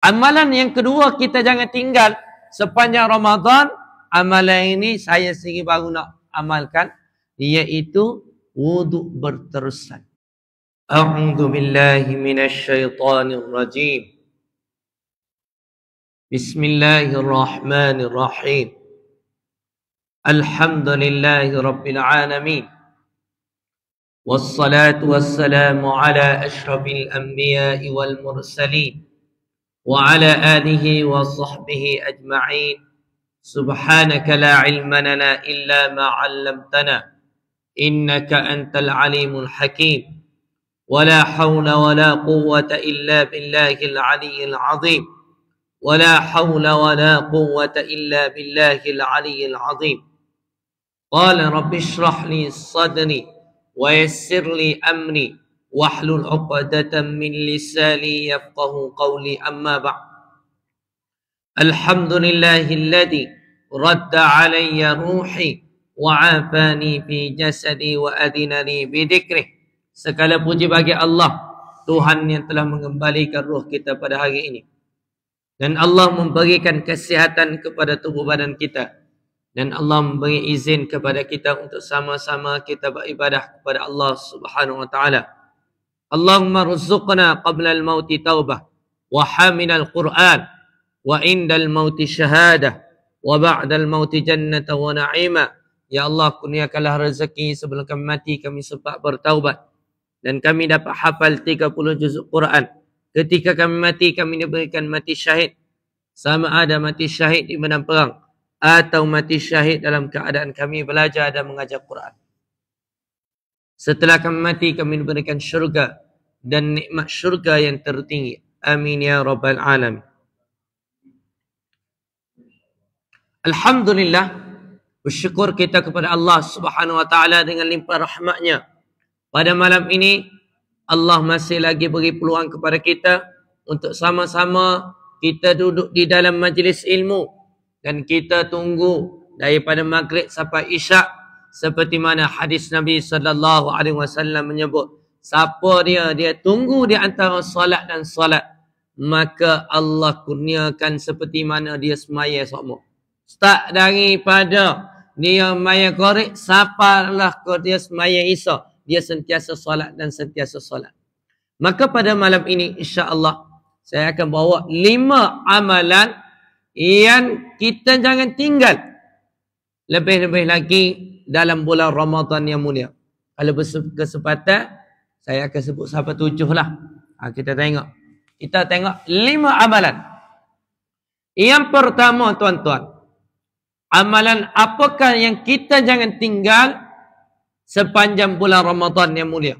Amalan yang kedua kita jangan tinggal sepanjang Ramadan. Amalan ini saya sendiri baru nak amalkan, iaitu wuduk berterusan. A'udzu billahi minasy syaithanir rajim. Bismillahirrahmanirrahim. Alhamdulillahi rabbil alamin. Wassalatu wassalamu ala asyrafil anbiya'i wal mursalin wa ala alihi wa sahbihi ajma'in. Subhanaka la ilma lana illa ma 'allamtana innaka antal alimul hakim. Wala hawla wala quwwata illa billahil aliyyil azim. Wala hawla wala quwwata illa billahil aliyyil azim. Qala rabbi shrah li sadri wa yassir li amri wahlul 'uqdatam min lisani yafqahu qawli, amma ba'd. Alhamdulillahilladzi radda alayya ruhi wa afani fi jasadi wa adina li bidzikrih. Segala puji bagi Allah, Tuhan yang telah mengembalikan ruh kita pada hari ini. Dan Allah memberikan kesihatan kepada tubuh badan kita. Dan Allah memberi izin kepada kita untuk sama-sama kita beribadah kepada Allah Subhanahu wa taala. Allahumma rzuqna qabla al-mauti taubah wa hamilal Qur'an wa indal mauti syahadah wa ba'dal mauti jannata wa na'ima. Ya Allah, kurniakanlah rezeki sebelum kami mati kami sempat bertaubat dan kami dapat hafal 30 juzuk Quran. Ketika kami mati kami diberikan mati syahid, sama ada mati syahid di medan perang atau mati syahid dalam keadaan kami belajar dan mengajar Quran. Setelah kami mati kami diberikan syurga dan nikmat syurga yang tertinggi. Amin ya rabbal alamin. Alhamdulillah, bersyukur kita kepada Allah Subhanahu wa taala dengan limpah rahmatnya. Pada malam ini Allah masih lagi beri peluang kepada kita untuk sama-sama kita duduk di dalam majlis ilmu dan kita tunggu daripada maghrib sampai isyak, seperti mana hadis Nabi sallallahu alaihi wasallam menyebut, siapa dia tunggu di antara solat dan solat, maka Allah kurniakan seperti mana dia semaya sama. Start daripada dia maya korek, sapalah ke dia semaya Isya, dia sentiasa solat dan sentiasa solat. Maka pada malam ini insya-Allah saya akan bawa 5 amalan yang kita jangan tinggal, lebih-lebih lagi dalam bulan Ramadan yang mulia. Kalau berkesempatan saya akan sebut sampai 7 lah. Kita tengok 5 amalan. Yang pertama, tuan-tuan, amalan apakah yang kita jangan tinggal sepanjang bulan Ramadan yang mulia?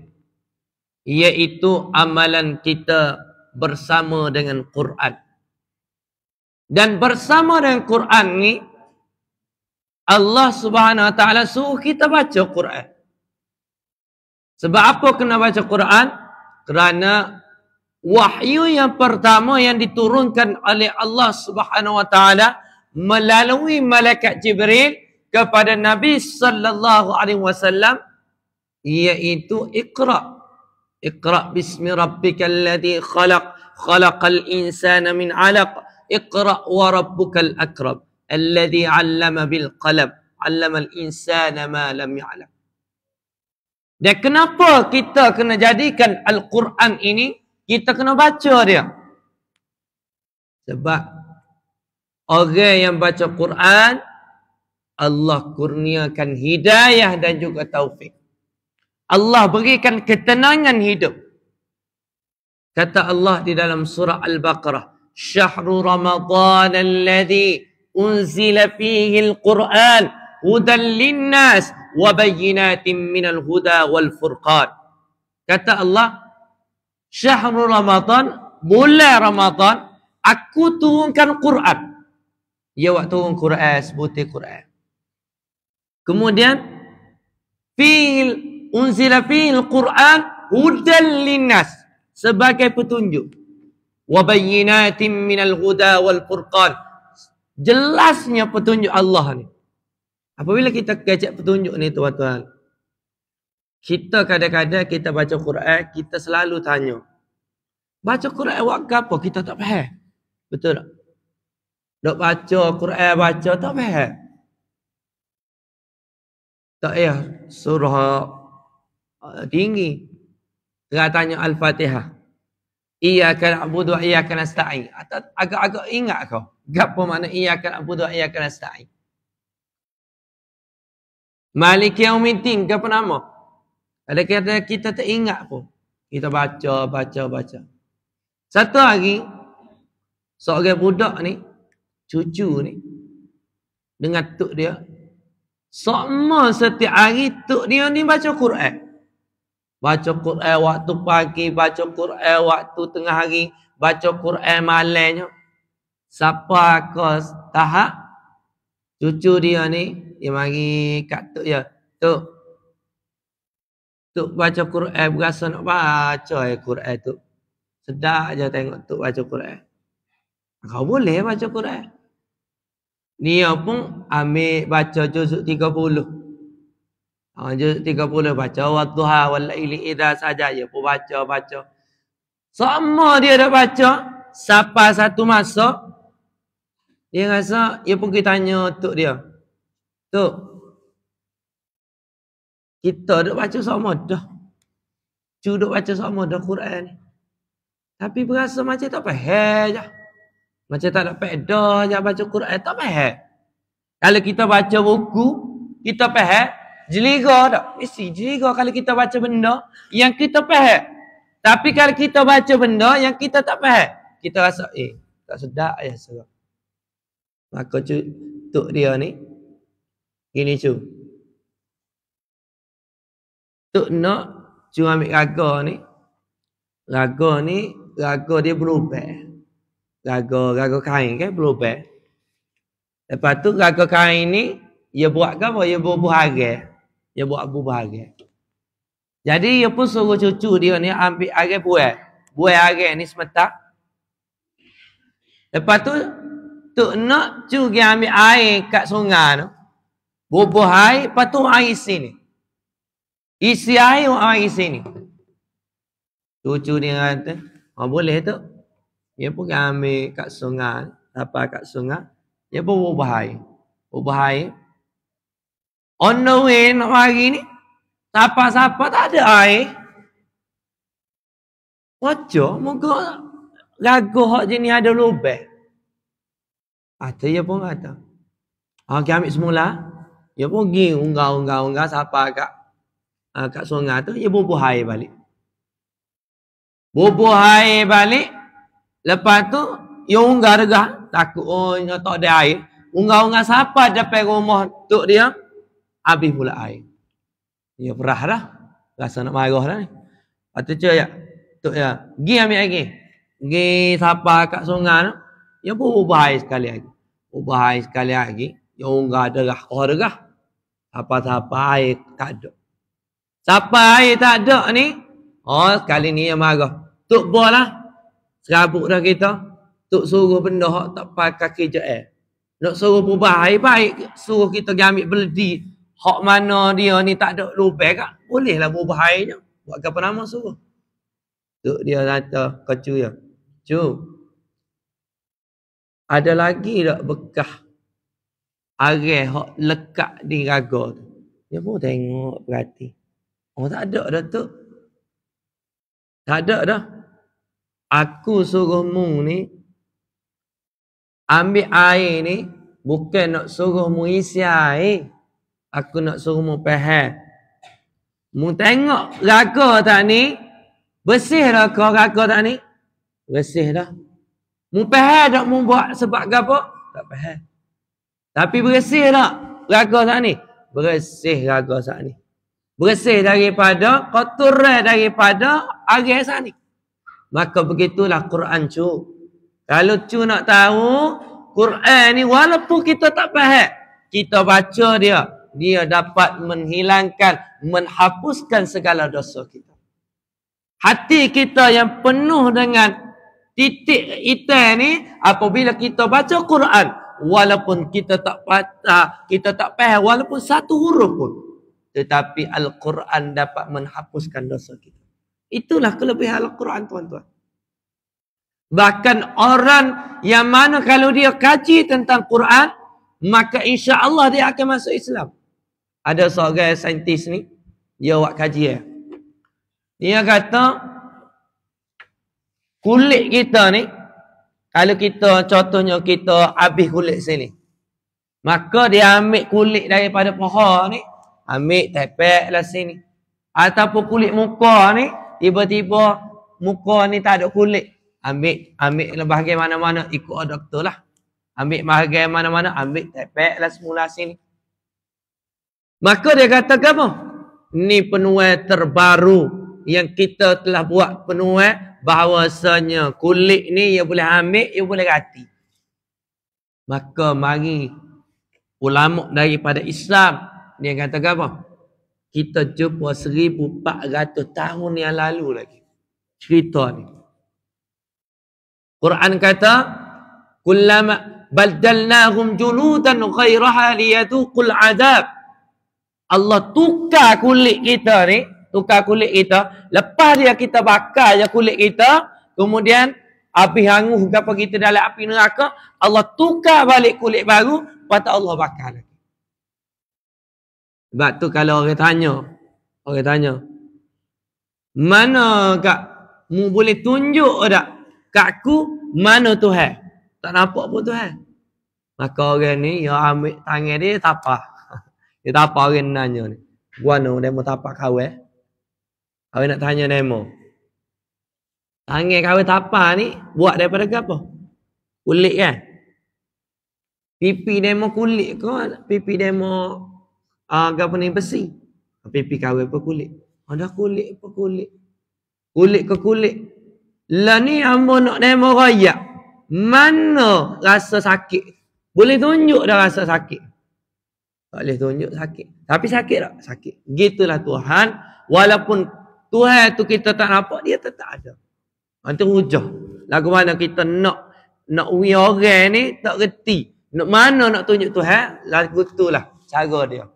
Iaitu amalan kita bersama dengan Quran. Dan bersama dengan Quran ni, Allah Subhanahu wa taala suruh kita baca Quran. Sebab apa kena baca Quran? Kerana wahyu yang pertama yang diturunkan oleh Allah Subhanahu wa taala melalui malaikat Jibril kepada Nabi sallallahu alaihi wasallam, iaitu Iqra. Iqra bismi rabbikal ladzi khalaq, khalaqal insana min 'alaq, Iqra wa rabbukal akram, alladzi 'allama bil qalam, 'allamal insana ma lam ya'lam. Dan kenapa kita kena jadikan Al-Quran ini kita kena baca dia? Sebab orang yang baca Quran, Allah kurniakan hidayah dan juga taufik. Allah berikan ketenangan hidup. Kata Allah di dalam surah Al-Baqarah, Syahrul Ramadan alladhi unzila fihi al-Quran hudan linnas wa bayyinatin minal huda wal furqan. Kata Allah, Syahrul Ramadan, bulan Ramadan, aku turunkan Quran. Ya, waktu turun Quran, sebutir Quran. Kemudian, unzila fil Quran hudan linnas, sebagai petunjuk. Wa bayyinatin minal huda wal furqan. Jelasnya petunjuk Allah ni. Apabila kita kecek petunjuk ni, tuan-tuan, kita kadang-kadang kita baca Quran, kita selalu tanya, baca Quran waktu apa? Kita tak faham. Betul tak? Dok baca Quran baca tak faham. Tak payah surah tinggi. Tanya Al-Fatihah. Iyyaka na'budu wa iyyaka nasta'in. Agak-agak ingat kau. Gapo makna iyyaka na'budu wa iyyaka nasta'in? Maliki yaumiddin ke apa nama? Kadang-kadang kita tak ingat pun. Kita baca. Satu hari, seorang budak ni, cucu ni, dengan tok dia, semua setiap hari tok dia ni baca Quran. Baca Quran waktu pagi, baca Quran waktu tengah hari, baca Quran malamnya. Siapa ke tahap cucu dia ni, dia mari kat tok dia. Tok baca Quran berasa nak baca Quran tu. Sedap je tengok tok baca Quran. Kau boleh baca Quran. Dia pun ambil baca juzuk 30. Juzuk 30 baca wadduha wal laili idza saja dia pun baca. Semua dia dah baca sampai satu masa dia rasa dia pergi tanya tok dia. Tok, kita dah baca sama dah. Duk baca sama dah Quran ni. Tapi berasa macam tak faham je. Macam tak nak faedah je baca Quran, tak faham. Kalau kita baca buku, kita faham, jeliga tak? Mesti jeliga kalau kita baca benda yang kita faham. Tapi kalau kita baca benda yang kita tak faham, kita rasa, tak sedap ya serap. Maka tok dia ni, gini cu. Tok nak, cu ambil raga ni. Raga dia berubah. Raga kain kan berubah. Lepas tu raga kain ni, dia buat ke apa? Dia buat buharan. Dia buat buharan. Jadi dia pun suruh cucu dia ni ambil air buah. Buah air ni semetak. Lepas tu, tok nak juga ambil air kat sungai tu. Bubuh air, lepas tu air sini. Isi air, air sini. Cucu dia kata, boleh tu. Dia pun ambil kat sungai. Sampai kat sungai. Dia pun bubuh air. Bubuh air. On the way nak mari ni. Siapa-siapa tak ada air. Wajah, moga raga hak jenis ada lubang. Dia pun kata. Dia ambil semula. Dia pun pergi unggah sampai kat sungai tu. Dia bubuh air balik. Bubuh air balik. Lepas tu, dia unggah regah. Takut, tak ada air. Unggah sampai depan rumah tok dia. Habis pula air. Dia perah dah. Rasa nak marah dah ni. Lepas tu cakap, tok dia, pergi ambil lagi. Pergi sampai kat sungai tu. Dia pun ubah air sekali lagi. Ubah air sekali lagi. Dia unggah derah. Sampai air tak ada. Sampai air tak ada ni. Sekali ni dia marah. Tok bolah. Serabut dah kita. Tok suruh benda hak tak pakai kaki je nak suruh ubah air baik. Suruh kita ambil beledi. Hak mana dia ni tak ada lubang kak. Bolehlah ubah air je. Buat apa nama suruh. Tok dia kata ke ya. Cu. Ada lagi tak bekas air hak lekat di raga tu. Dia pun tengok perhati. Tak ada dah tu. Tak ada dah. Aku suruh mu ni ambil air ni bukan nak suruh mu isi air. Aku nak suruh mu faham. Mu tengok raga tak ni? Bersih dah kau raga tak ni? Bersih dah. Mu faham tak mu buat sebab apa? Tak faham. Tapi bersih tak raga tak ni? Bersih raga tak ni. Bersih daripada kotoran daripada air tak ni. Maka begitulah Quran cu. Kalau cu nak tahu Quran ni walaupun kita tak faham, kita baca dia dapat menghilangkan, menghapuskan segala dosa kita. Hati kita yang penuh dengan titik hitam ni apabila kita baca Quran, walaupun kita tak patah, kita tak faham walaupun satu huruf pun, tetapi Al-Quran dapat menghapuskan dosa kita. Itulah kelebihan Al-Quran tuan-tuan. Bahkan orang yang mana kalau dia kaji tentang Quran, maka insya Allah dia akan masuk Islam. Ada seorang saintis ni, dia buat kajian. Dia kata, kulit kita ni, kalau kita contohnya kita habis kulit sini, maka dia ambil kulit daripada pohon ni, ambil tepek lah sini. Ataupun kulit muka ni, tiba-tiba muka ni tak ada kulit. Ambil bahagian mana-mana, ikut doktor lah. Ambil bahagian mana-mana, ambil tepek lah semula sini. Maka dia kata apa? Ni penuai terbaru yang kita telah buat, penuai bahawasanya kulit ni ia boleh ambil, ia boleh ganti. Maka mari ulama daripada Islam dia kata apa? Kita jumpa 1400 tahun yang lalu lagi cerita ni. Quran kata, kullama baddalnahum juludan ghairaha liyadhuqul adab. Allah tukar kulit kita ni, tukar kulit kita, lepas dia kita bakar je kulit kita, kemudian habis hangus apa kita dalam api neraka, Allah tukar balik kulit baru, lepas Allah bakar lagi. Sebab tu kalau orang tanya, mana kak, mu boleh tunjuk tak kat aku mana Tuhan? Tak nampak pun Tuhan. Maka orang ni, dia ambil tangan dia, tapah. Dia tapah orang nanya ni. Guano, demo tapak kawai. Kawai nak tanya demo. Tangan kawai tapah ni, buat daripada apa? Kulit kan? Pipi demo kulit ke? Pipi demo apa ni besi? Pipi kawai apa kulit? Ada kulit apa kulit? Kulit ke kulit? Lah ni hamba nak demo raya. Mana rasa sakit? Boleh tunjuk dah rasa sakit? Tak boleh tunjuk sakit. Tapi sakit tak? Sakit. Gitulah Tuhan. Walaupun Tuhan tu kita tak nampak, dia tetap ada. Itu hujah. Lagu mana kita nak uwi orang ni tak reti. Nak mana nak tunjuk Tuhan, lagu tu lah cara dia.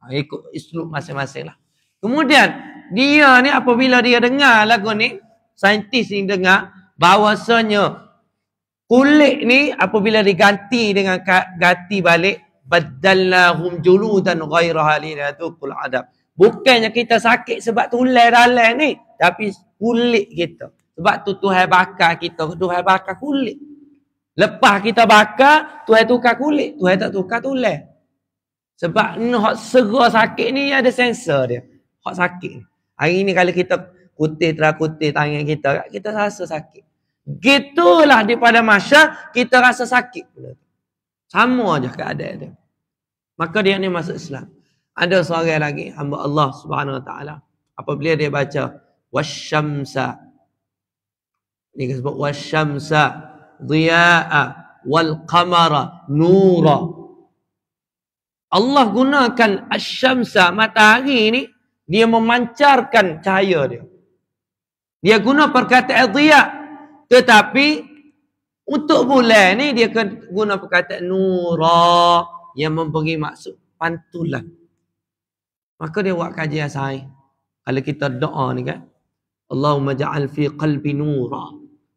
Ikut islub masing-masing lah. Kemudian, dia ni apabila dia dengar lagu ni, saintis ni dengar, bahawasanya kulit ni apabila diganti dengan ganti balik, baddalnahum juludan ghairaha liyadhuqul adab. Bukannya kita sakit sebab tulang dalam ni, tapi kulit kita. Sebab tu Tuhan bakar kita, Tuhan bakar kulit. Lepas kita bakar, Tuhan tukar kulit, Tuhan tak tukar tulang. Sebab hak serah sakit ni ada sensor dia. Hak sakit ni. Hari ni kalau kita kutip tangan kita rasa sakit. Gitulah di pada masyarakat kita rasa sakit pula. Sama aja keadaan dia. Maka dia ni masuk Islam. Ada seorang lagi hamba Allah Subhanahu Wa Taala. Apabila dia baca wasyamsa, dia sebut wasyamsa dhiya'a wal qamara nura. Allah gunakan asyamsa, matahari ni dia memancarkan cahaya dia. Dia guna perkataan dhiya, tetapi untuk bulan ni dia guna perkataan nura yang memberi maksud pantulan. Maka dia buat kajian saya. Kalau kita doa ni kan, Allahumma ja'al fi qalbi nura.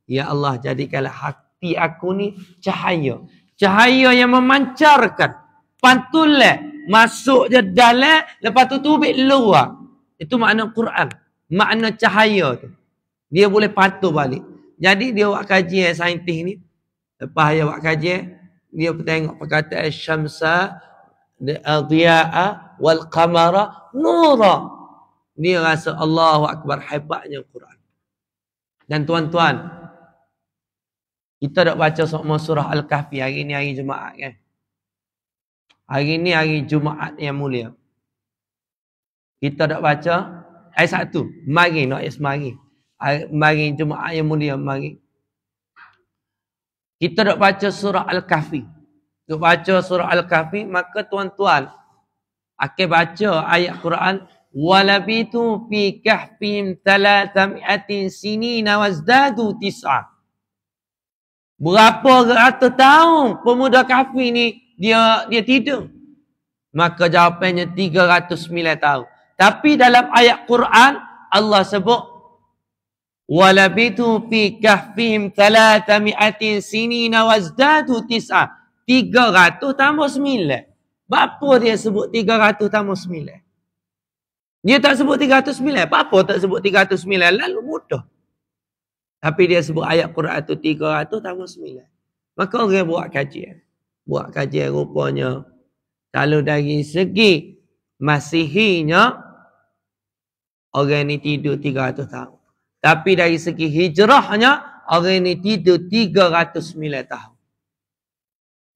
Ya Allah, jadikanlah hati aku ni cahaya. Cahaya yang memancarkan. Pantulan. Masuk je dalam, lepas tu tubik luar. Itu makna Quran. Makna cahaya tu. Dia boleh pantul balik. Jadi dia buat kajian saintis ni. Lepas dia buat kajian, dia tengok perkataan syamsa dhiya'a wal qamara nura. Dia rasa Allahu Akbar, hebatnya Quran. Dan tuan-tuan, kita dah baca semua surah Al-Kahfi. Hari ni hari Jumaat kan. Hari ni hari Jumaat yang mulia. Kita dah baca ayat 1. Mari, nak ayat semari. Mari Jumaat yang mulia, mari. Kita dah baca surah Al-Kahfi. Duk baca surah Al-Kahfi, maka tuan-tuan akan baca ayat Quran, walabitu fi kahfihim 300 sinina wazdadu 9. Berapa ratus tahun pemuda Kahfi ni dia tidur? Maka jawapannya 309 tahun. Tapi dalam ayat Quran Allah sebut Walabitu fi kahfihim 300 sinina wazdadu tis'a. 300 tambah 9. Apa dia sebut 300 tambah 9? Dia tak sebut 309. Apa tak sebut 309? Lalu mudah. Tapi dia sebut ayat Quran tu 300 tambah 9. Maka orang buat kajian. Buat kajian rupanya. Kalau dari segi Masihinya, orang ni tidur 300 tahun. Tapi dari segi hijrahnya, orang ni tidur 309 tahun.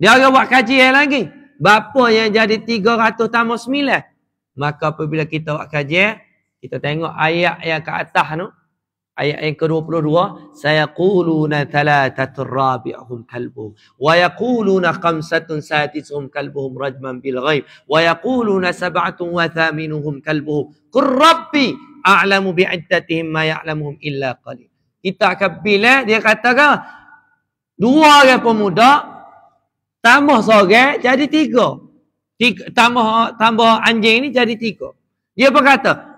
Dia akan buat kajian lagi. Berapa yang jadi 300 tambah 9? Maka apabila kita buat kajian, kita tengok ayat yang ke atas tu. Ayat yang ke-22. Sayaquluna thalathatur rabi'uhum kalbuhum. Wa yaquluna khamsatun sadisuhum kalbuhum rajman bil ghaib. Wa yaquluna sab'atun wa thaminuhum kalbuhum. Qur rabbi a'lamu bi'iddatihim ma ya'lamuhum illa qalil. Kita akan bila dia katakan 2 orang pemuda tambah seorang jadi 3. Tambah anjing ni jadi 3. Dia berkata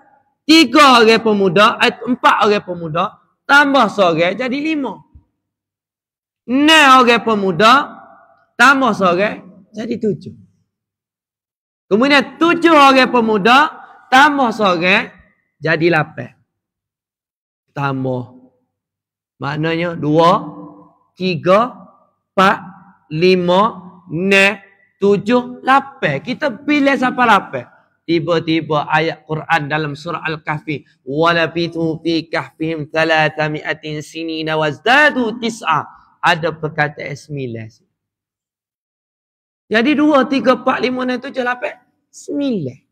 3 orang pemuda, 4 orang pemuda tambah seorang jadi 5. 6 orang pemuda tambah seorang jadi 7. Kemudian 7 orang pemuda tambah seorang jadi 8. Tambah. Maknanya 2, 3, 4, 5, 6, 7, 8. Kita pilih sampai 8. Tiba-tiba ayat Quran dalam surah Al-Kahfi. Walabitu fi kahfihim 300 sinina wazdadu tis'a. Ada perkataan 9. Jadi 2, 3, 4, 5, 6, 7, 8. 9.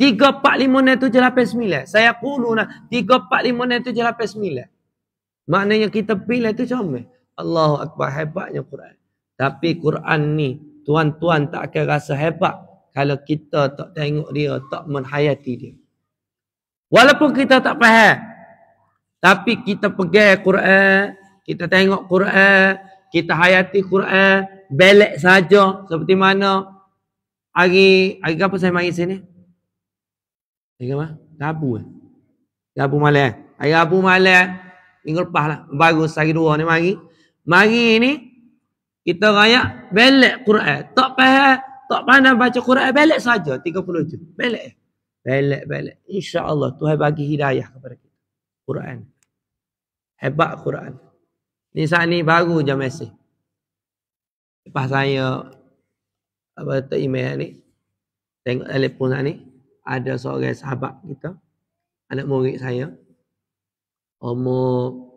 3, 4, 5, 6, 7, 8, 9. Saya quluna 3, 4, 5, 6, 7, 8, 9. Maknanya kita pilih tu comel. Allahu Akbar, hebatnya Quran. Tapi Quran ni, tuan-tuan tak akan rasa hebat kalau kita tak tengok dia, tak menhayati dia. Walaupun kita tak faham, tapi kita pegang Quran, kita tengok Quran, kita hayati Quran, belek saja. Seperti mana hari apa saya mari sini? Hari apa? Rabu malam. Hari Rabu malam, minggu lepas lah. Baru hari 2 ni mari. Mari ni, kita raya belek Quran. Tak faham, tak pandai baca Quran, belek saja 30 juz. Belek. InsyaAllah Tuhan bagi hidayah kepada kita. Quran. Hebat Quran. Ni saat ni baru je mesej. Lepas saya email ni, tengok telefon saat ni, ada seorang sahabat kita, anak murid saya, umur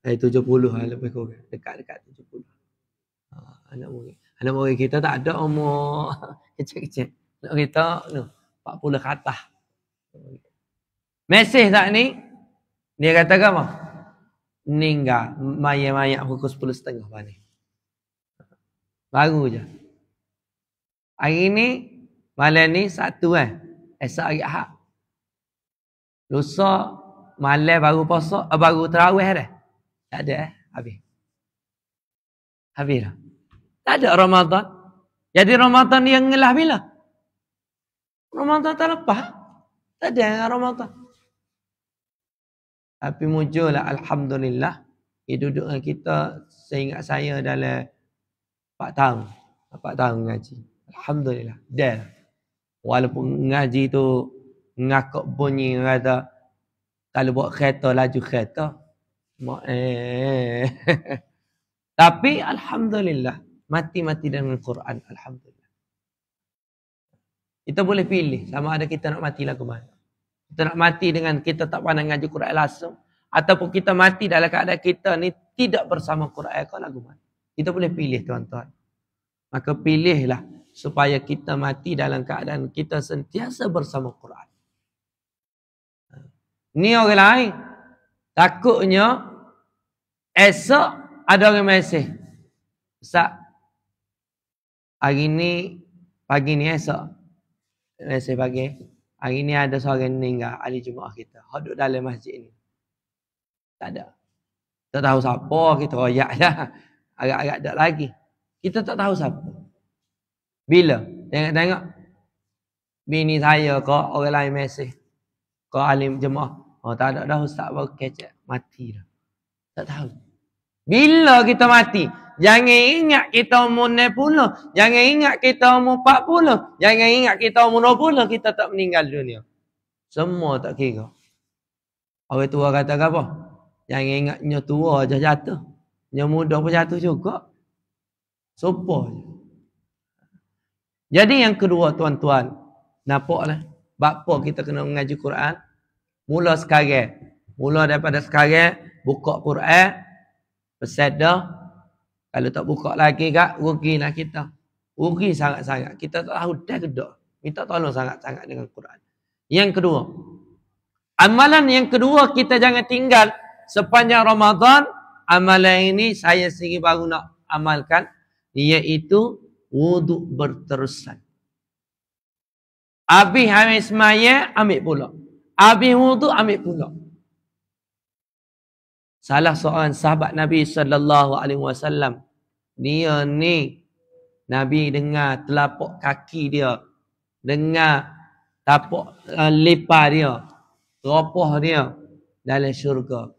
70 lah lebih kurang. Dekat 70. Anak murid kita tak ada umur kecil-kecil. Anak kita 40 ke atas. Mesej tak ni, dia kata apa? Meninggal mayat-mayat pukul 10.30 ni. Baru je. Hari ni, malam ni 1 esok hari Ahad. Lusa malam baru puasa, baru tarawih dah. Tak ada habis. Habis dah. Tak ada Ramadan. Jadi Ramadan yang ngelah bila? Ramadan tak lepas. Tak ada Ramadan. Tapi muncullah alhamdulillah. Dia duduk dengan kita, seingat saya dalam 4 tahun. 4 tahun ngaji. Alhamdulillah. Dah. Walaupun ngaji tu ngakak bunyi kata kalau bawa kereta laju kereta. Tapi alhamdulillah mati-mati dengan Quran, alhamdulillah. Kita boleh pilih sama ada kita nak mati lagu mana. Kita nak mati dengan kita tak pandai ngaji Quran langsung, ataupun kita mati dalam keadaan kita ni tidak bersama Quran kau lagu mana. Kita boleh pilih tuan-tuan. Maka pilihlah supaya kita mati dalam keadaan kita sentiasa bersama Quran. Ni orang lain takutnya esok ada orang mesej, Ustaz, hari ni pagi ni esok mesej pagi, hari ni ada seorang meninggal ahli Jumaat kita, duduk dalam masjid ni. Tak ada. Tak tahu siapa, kita royak lah. Agak-agak tak lagi. Kita tak tahu siapa. Bila? Tengok-tengok. Bini saya ke orang lain mesej, ke ahli Jemaah. Oh, tak ada dah ustaz baru kecek. Mati dah. Tak tahu. Bila kita mati? Jangan ingat kita umur 60. Jangan ingat kita umur 40. Jangan ingat kita umur 20. Kita tak meninggal dunia. Semua tak kira. Orang tua kata apa? Jangan ingat nyo tua je jatuh. Nyo muda pun jatuh juga. Sopo je. Jadi yang kedua tuan-tuan. Nampaklah. Bapa kita kena mengaji Quran. Mula sekarang. Mula daripada sekarang. Buka Quran. Bersedar. Kalau tak buka lagi kak, rugilah kita. Rugi sangat-sangat. Kita tak tahu dah ke tak. Minta tolong sangat-sangat dengan Quran. Yang kedua. Amalan yang kedua kita jangan tinggal sepanjang Ramadan. Amalan ini saya sendiri baru nak amalkan. Iaitu wuduk berterusan. Habis ambil semaya, ambil pula. Habis wuduk, ambil pula. Salah seorang sahabat Nabi SAW. Dia ni, Nabi dengar telapak kaki dia. Dengar tapak lipat dia. Teropah dia dalam syurga.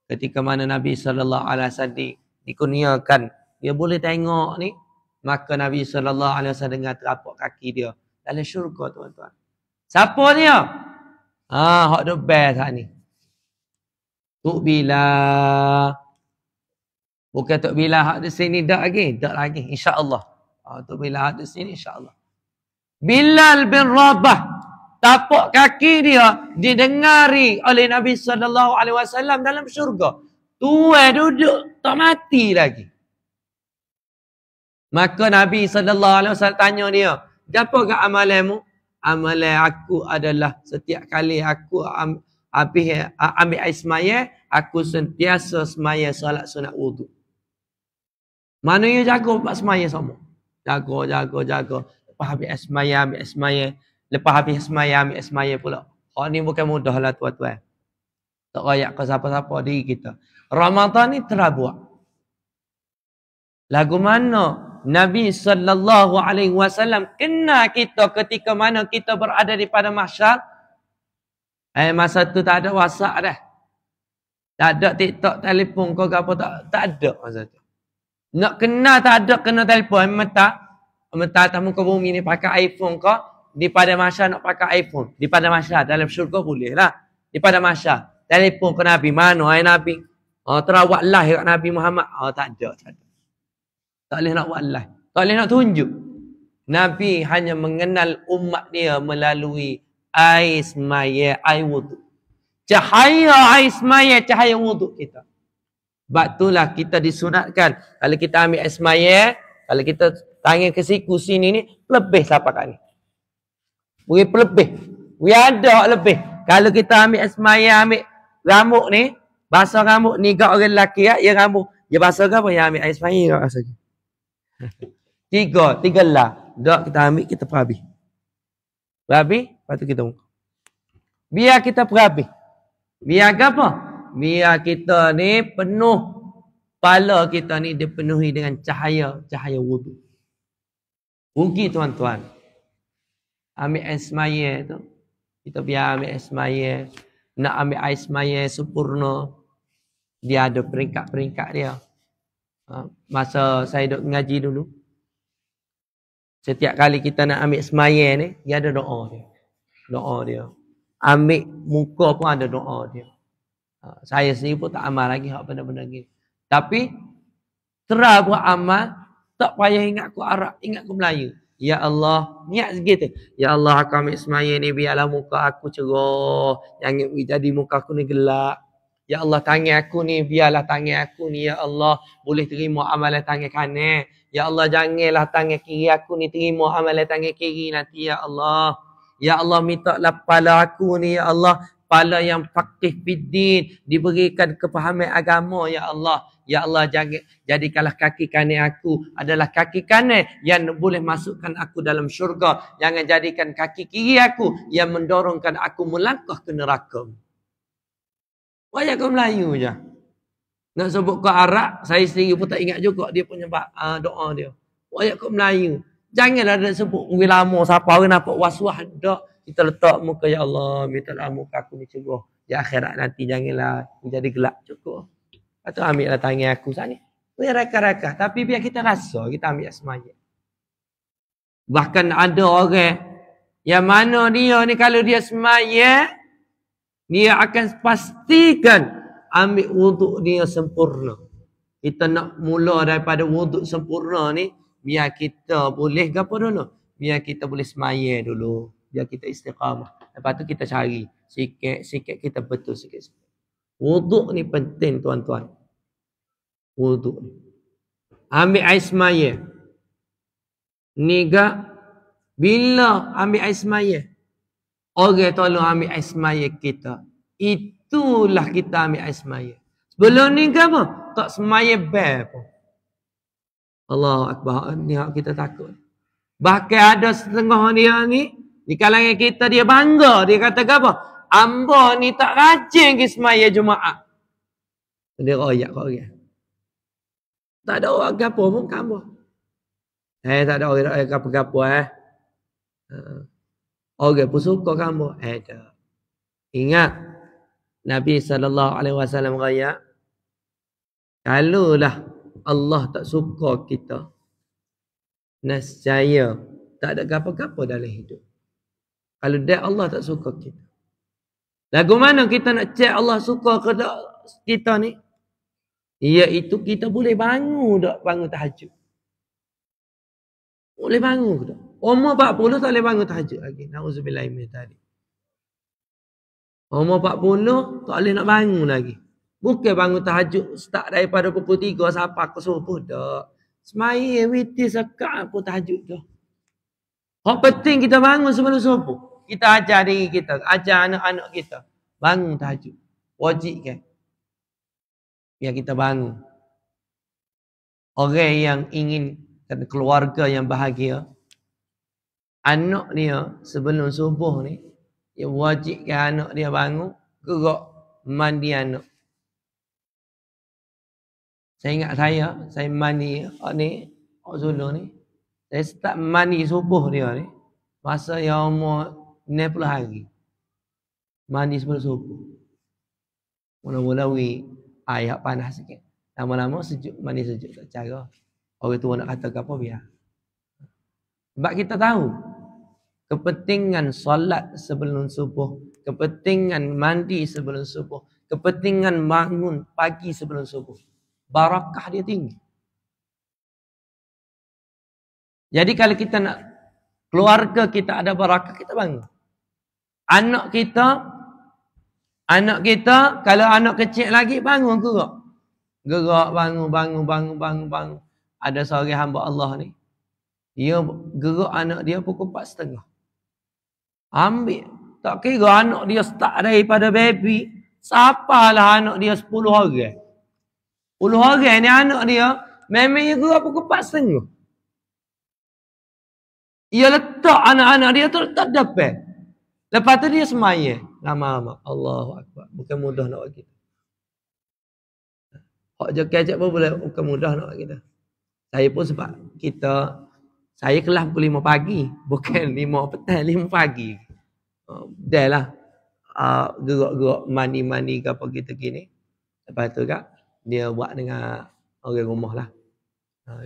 Ketika mana Nabi SAW dikurniakan. Dia boleh tengok ni. Maka Nabi SAW dengar telapak kaki dia. Dalam syurga tuan-tuan. Siapa dia? Hak the best hak ni. Tok Bila. Bukan Tok Bila hak di sini dak lagi. Dak lagi insya-Allah. Tok Bila hak di sini insya-Allah. Bilal bin Rabah. Tapak kaki dia didengari oleh Nabi SAW dalam syurga. Tua duduk tak mati lagi. Maka Nabi SAW tanya dia, "Apa ke amalanmu?" Amalan aku adalah setiap kali aku habis ambil air semaya, aku sentiasa semaya solat sunat wuduk. Mana you jaga buat semaya sama? Jaga. Lepas habis air semaya, ambil air semaya. Lepas habis semaya, ambil air semaya pula. Hak ni bukan mudah lah tuan-tuan. Tak rayak ke siapa-siapa diri kita. Ramadan ni telah buat. Lagu mana Nabi SAW kena kita ketika mana kita berada di pada mahsyar. Masa tu tak ada WhatsApp dah. Tak ada TikTok, telefon kau apa tak ada masa tu. Nak kena tak ada kena telefon. Mentah atas muka bumi ni pakai iPhone kau. Di pada mahsyar nak pakai iPhone. Di pada mahsyar dalam syurga boleh lah. Di pada mahsyar telefon ke Nabi. Mana Nabi? Terawak live kat Nabi Muhammad. Tak ada. Tak boleh nak buat live. Tak boleh nak tunjuk. Nabi hanya mengenal umat dia melalui air semaya, air wuduk. Cahaya air semaya, cahaya wuduk kita. Sebab itulah kita disunatkan. Kalau kita ambil air semaya, kalau kita tangan ke siku sini ni, lebih sapakan ni. Boleh lebih. Boleh ada lebih. Kalau kita ambil air semaya, ambil rambut ni, basah rambut ni kat orang lelaki, ya rambut. Ya basah ke apa? Ya ambil air semaya kat basah. Tiga lah. Dok kita ambil, kita perhabis. Perhabis, lepas tu kita muka. Biar kita perhabis. Biar apa? Biar kita ni penuh. Kepala kita ni dipenuhi dengan cahaya wuduk. Rugi tuan-tuan. Ambil air semaya tu. Kita biar ambil air semaya. Nak ambil air semaya sempurna. Dia ada peringkat-peringkat dia. Masa saya duk ngaji dulu. Setiap kali kita nak ambil semaya ni, dia ada doa dia. Doa dia. Ambil muka pun ada doa dia. Saya sendiri pun tak amal lagi hak benda-benda ni. Tapi terah buat amal, tak payah ingat ku Arab, ingat ku Melayu. Ya Allah, niat segitu. Ya Allah, aku ambil semaya ni biarlah muka aku cerah. Jangan jadi muka aku ni gelap. Ya Allah, tangan aku ni, biarlah tangan aku ni, ya Allah, boleh terima amalan tangan kanan. Ya Allah, janganlah tangan kiri aku ni terima amalan tangan kiri nanti, ya Allah. Ya Allah, mintalah kepala aku ni, ya Allah, kepala yang faqih fiddin, diberikan kepahaman agama, ya Allah. Ya Allah, jadikanlah kaki kanan aku adalah kaki kanan yang boleh masukkan aku dalam syurga. Jangan jadikan kaki kiri aku yang mendorongkan aku melangkah ke neraka. Wajah kau Melayu je. Nak sebut ke Arab, saya sendiri pun tak ingat juga dia punya doa dia. Wajah kau Melayu. Janganlah nak sebut lama siapa orang nampak was-was. Tak. Kita letak muka, ya Allah, mintalah muka aku ni cerah. Di akhirat nanti janganlah menjadi gelap cukup. Atau ambillah tangan aku sana. Boleh raka-raka. Tapi biar kita rasa, kita ambil semaya. Bahkan ada orang yang mana dia ni kalau dia semaya, dia akan pastikan ambil wuduk dia sempurna. Kita nak mula daripada wuduk sempurna ni, biar kita boleh apa dulu? Biar kita boleh semaya dulu. Biar kita istiqamah. Lepas tu kita cari. Sikit-sikit kita betul sikit-sikit. Wuduk ni penting tuan-tuan. Wuduk ni. Ambil air semaya. Ni gak bila ambil air semaya, orang tolong ambil air semaya kita. Itulah kita ambil air semaya. Sebelum ni ke apa? Tak semaya bel pun. Allahu Akbar. Ni kita takut. Bahkan ada setengah dia ni, di kalangan kita dia bangga. Dia kata apa? Amba ni tak rajin ke semaya Jumaat. Dia royak kat orang. Tak ada orang gapo pun kat amba. Tak ada orang gapo-gapo Orang pun suka kamu. Tak. Ingat Nabi SAW raya, kalaulah Allah tak suka kita, nescaya tak ada apa-apa dalam hidup. Kalau dia Allah tak suka kita. Lagu mana kita nak cek Allah suka ke tak kita ni? Iaitu kita boleh bangun tahajud. Boleh bangun ke tak? Umur 40 tak boleh bangun tahajud lagi. Na'udzubillah min dzalik. Umur 40 tak boleh nak bangun lagi. Bukan bangun tahajud start daripada pukul 3 sampai ke subuh dak. Semaya witir sekat pun tahajud dah. Hak penting kita bangun sebelum subuh. Kita ajar diri kita, ajar anak-anak kita bangun tahajud. Wajib kan? Biar kita bangun. Orang yang ingin keluarga yang bahagia, anak dia sebelum subuh ni, dia wajibkan anak dia bangun, gerak mandi anak. Saya ingat saya mandi ni, Zulu ni, saya start mandi subuh dia ni, masa yang umur 60 hari. Mandi sebelum subuh. Mula-mula air panas sikit. Lama-lama sejuk, mandi sejuk tak cara. Orang tua nak kata apa biar. Sebab kita tahu kepentingan solat sebelum subuh, kepentingan mandi sebelum subuh, kepentingan bangun pagi sebelum subuh. Barakah dia tinggi. Jadi kalau kita nak keluarga kita ada barakah, kita bangun. Anak kita kalau anak kecil lagi bangun gerak. Gerak bangun. Ada seorang hamba Allah ni, dia gerak anak dia pukul 4:30. Ambil. Tak kira anak dia start daripada baby. Siapalah anak dia 10 orang. 10 orang ni anak dia, memang dia gerak pukul 4:30. Dia letak anak-anak dia tu letak depan. Lepas tu dia semaya. Lama-lama. Allahu Akbar. Bukan mudah nak buat kita. Hak joget-joget pun bukan mudah nak buat kita. Saya pun sebab saya kelas pukul 5 pagi. Bukan 5 petang, 5 pagi. Dah lah. Gerak-gerak mandi-mandi ke apa kita gini. Lepas tu kak, dia buat dengan orang rumah lah.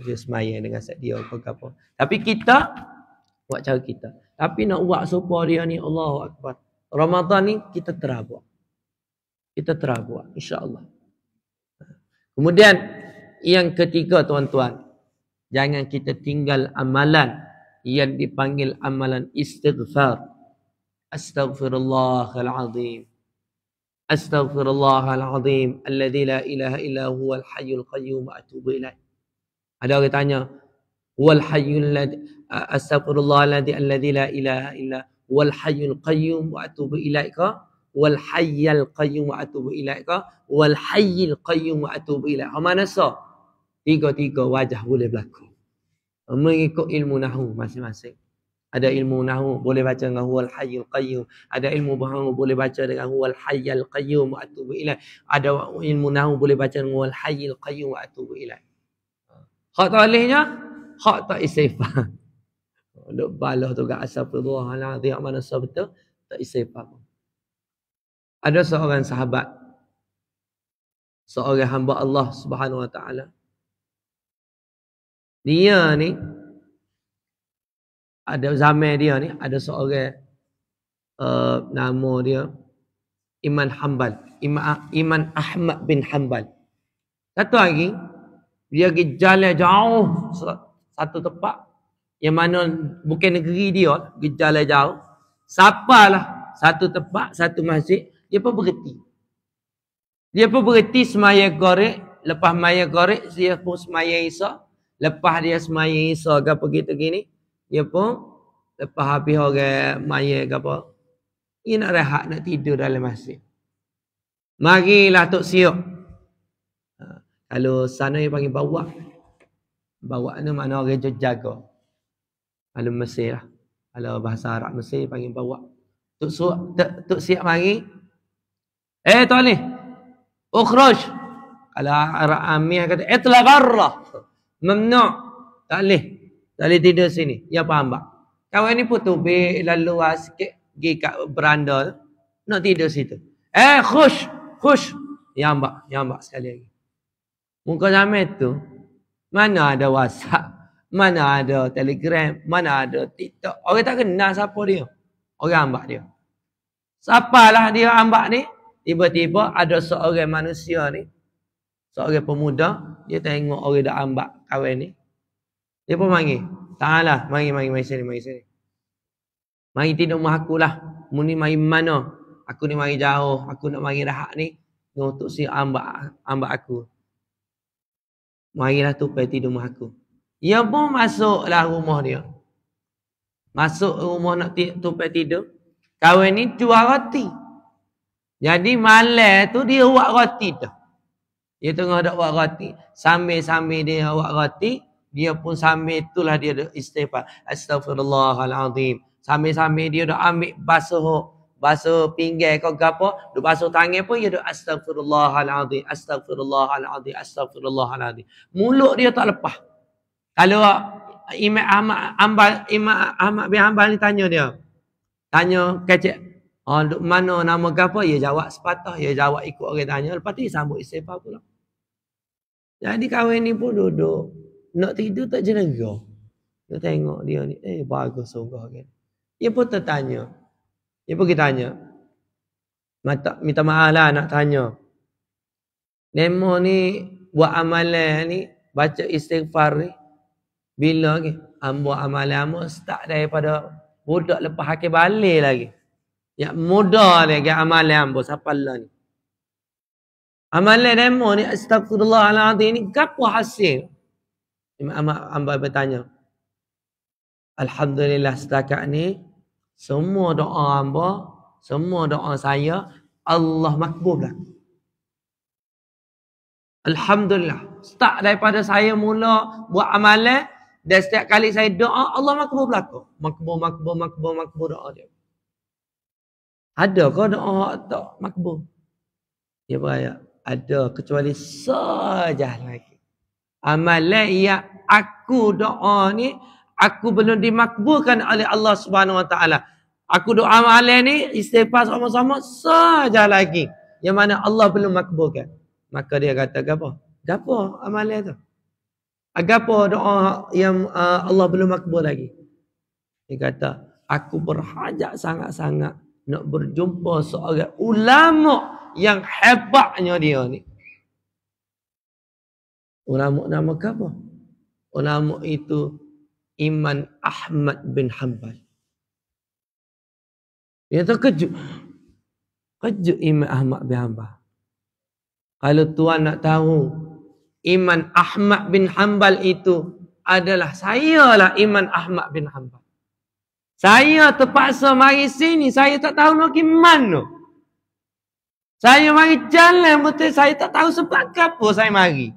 Dia semaya dengan set dia ke apa. Tapi kita, buat cara kita. Tapi nak buat supaya dia ni, Allahu Akbar. Ramadan ni kita terbuat. Kita terbuat. InsyaAllah. Kemudian, yang ketiga tuan-tuan. Jangan kita tinggal amalan yang dipanggil amalan istighfar. Astaghfirullahalazim. Astaghfirullahalazim. Alladzi la ilaha illa huwal hayyul qayyum wa atubu ilaih. Ada orang tanya, wal hayyul ladzi astaghfirullahalazim alladzi la ilaha illa wal hayyul qayyum wa atubu ilaih ka wal hayyul qayyum wa atubu ilaih ka wal hayyul qayyum wa atubu ilaih. Mana so? Tiga-tiga wajah boleh berlaku. Mengikut ilmu nahwu masing-masing. Ada ilmu nahwu boleh baca dengan huwal hayyul qayyum. Ada ilmu nahwu boleh baca dengan huwal hayyul qayyum wa atubu ilaih. Ada ilmu nahwu boleh baca dengan huwal hayyul qayyum wa atubu ilaih. Hak talihnya, hak tak istighfar. Duk balah tu kat astagfirullahalazim mana so betul tak istighfar. Ada seorang sahabat, seorang hamba Allah Subhanahu Wa Taala. Dia ni ada zaman dia ni ada seorang nama dia Iman Hanbal, Iman Ahmad bin Hanbal. Satu hari dia pergi jalan jauh satu tempat yang mana bukan negeri dia, pergi jalan jauh. Sapalah satu tempat, satu masjid, dia pun berhenti. Dia pun berhenti semaya korek, lepas semaya korek dia pun semaya Isya. Lepas dia semaya Isya ke begitu gini, dia pun lepas habis orang maya ke apa, dia nak rehat, nak tidur dalam masjid. Marilah Tok Siok. Kalau sana dia panggil bawa. Bawa ni makna orang jaga. Kalau Mesir lah. Kalau bahasa Arab Mesir panggil bawa. Tok Siok mari. Tok ni. Ukhruj. Kalau Arab Amir kata, itla barra. Memnu'. Tak boleh tidur sini. Ya faham tak? Kawan ni pun tubik lalu sikit. Pergi kat beranda. Nak tidur situ. Khush. Ya mbak sekali lagi. Muka zaman tu. Mana ada WhatsApp. Mana ada Telegram. Mana ada TikTok. Orang tak kenal siapa dia. Orang ambak dia. Siapalah dia ambak ni. Tiba-tiba ada seorang manusia ni. Seorang pemuda. Dia tengok orang dah ambak kawan ni. Dia pun panggil. Ta'ala. Mari sini. Mari tidur rumah aku lah. Mu ni mari mana? Aku ni mari jauh. Aku nak mari rahat ni. Untuk si ambak aku. Marilah tupai tidur rumah aku. Dia pun masuklah rumah dia. Masuk rumah nak tupai tidur. Kawan ni jual roti. Jadi malam tu dia buat roti tu. Dia tengah dak buat roti. Sambil-sambil dia buat roti. Dia pun sambil itulah dia istighfar. Astaghfirullahaladzim. Sambil-sambil dia dah ambil basuh pinggan kau gapo, duk basuh tangan pun dia duk astaghfirullahaladzim. Mulut dia tak lepas. Kalau Imam Ahmad bin Hanbal ni tanya dia. Tanya kecek, duk mana nama gapo? Dia jawab sepatah, dia jawab ikut orang tanya, lepas tu dia sambut istighfar pula. Jadi kawan ni pun duduk nak tidur tak jenega. Dia tengok dia ni, bagus sungguh kan. Dia pun tertanya. Dia pergi tanya. Minta maaf lah nak tanya. Nemo ni buat amalan ni, baca istighfar ni, bila ke? Buat amalan amo start daripada budak lepas hakil balik lagi. Ya muda lagi amalan ambo siapa lah ni. Amalan nemo ni astagfirullahaladzim ni gapo hasil? Imam Ahmad bertanya. Alhamdulillah setakat ni semua doa hamba, semua doa saya Allah makbul lah. Alhamdulillah. Start daripada saya mula buat amalan dan setiap kali saya doa Allah makbul belaka. Makbul doa dia. Ada ke doa tak makbul? Dia berkata, ada kecuali saja lagi. Amalan yang aku doa ni aku belum dimakbulkan oleh Allah Subhanahu Wa Taala. Aku doa amalan ni istighfar sama-sama saja lagi yang mana Allah belum makbulkan. Maka dia kata gapo? Gapo amalan tu? Gapo doa yang Allah belum makbul lagi? Dia kata, aku berhajat sangat-sangat nak berjumpa seorang ulama yang hebatnya dia ni. Ulama nama apa? Ulama itu Imam Ahmad bin Hanbal. Dia terkejut. Kejut Imam Ahmad bin Hanbal. Kalau tuan nak tahu, Imam Ahmad bin Hanbal itu adalah saya lah Imam Ahmad bin Hanbal. Saya terpaksa mari sini, saya tak tahu nak pergi mana. Saya mari jalan betul, saya tak tahu sebab apa saya mari.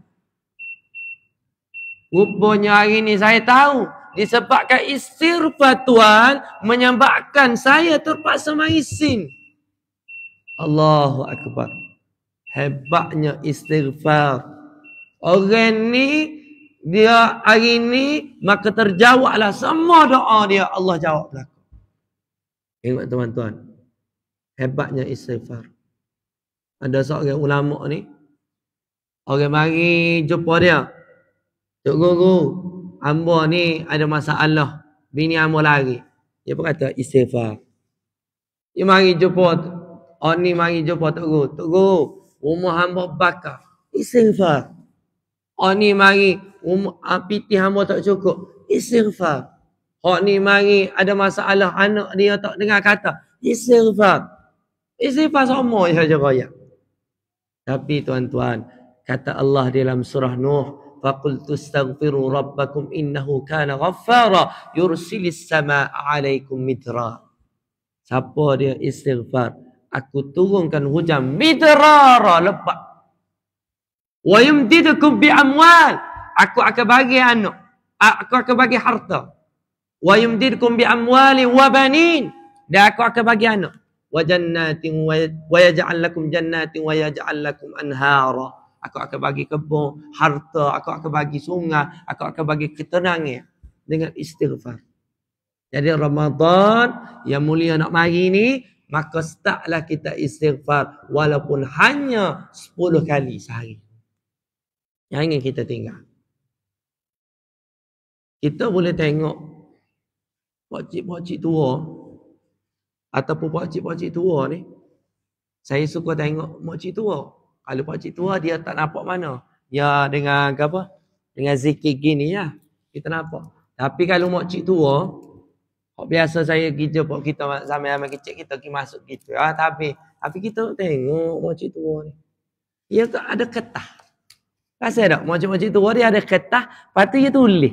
Rupanya hari ni saya tahu. Disebabkan istighfar Tuhan menyebabkan saya terpaksa mari sini. Allahu Akbar. Hebatnya istighfar. Orang ni, dia hari ni, maka terjawablah semua doa dia. Allah jawab belakang. Tengok tuan-tuan. Hebatnya istighfar. Ada seorang ulama ni, orang mari jumpa dia. Tok Guru, hamba ni ada masalah. Bini hamba lari. Dia pun kata istighfar. Dia mari jumpa, ni mari jumpa Tok Guru. Tok Guru, rumah hamba bakar. Istighfar. Ni mari, piti hamba tak cukup. Istighfar. Ni mari ada masalah, anak dia tak dengar kata. Istighfar. Istighfar semua saja raya. Tapi tuan-tuan, kata Allah dalam surah Nuh, faqultu astaghfiru rabbakum innahu kana ghaffara yursilis samaa 'alaikum midra. Siapa dia istighfar, aku turunkan hujan midrara, lebat. Wa yumdidukum bi amwal, aku akan bagi anak, aku akan bagi harta. Wa yumdidukum bi amwali wa banin, dan aku akan bagi anak. Wa jannatin wa yaj'al lakum jannatin wa yaj'al lakum anhara. Aku akan bagi kebun, harta, aku akan bagi sungai, aku akan bagi ketenangan dengan istighfar. Jadi Ramadan yang mulia nak mari ni, maka startlah kita istighfar walaupun hanya 10 kali sehari. Yang ingin kita tinggal. Kita boleh tengok pakcik-pakcik tua ataupun pakcik-pakcik tua ni. Saya suka tengok pakcik tua. Kalau pakcik tua dia tak nampak mana. Ya dengan apa? Dengan zikir gini ya. Kita nampak. Tapi kalau pakcik tua, biasa saya kerja pak kita zaman kecil kita pergi masuk gitu. Tapi kita tengok pakcik tua ni. Dia ada ketah. Rasa tak? Pakcik-pakcik tua dia ada ketah, lepas tu dia tulis.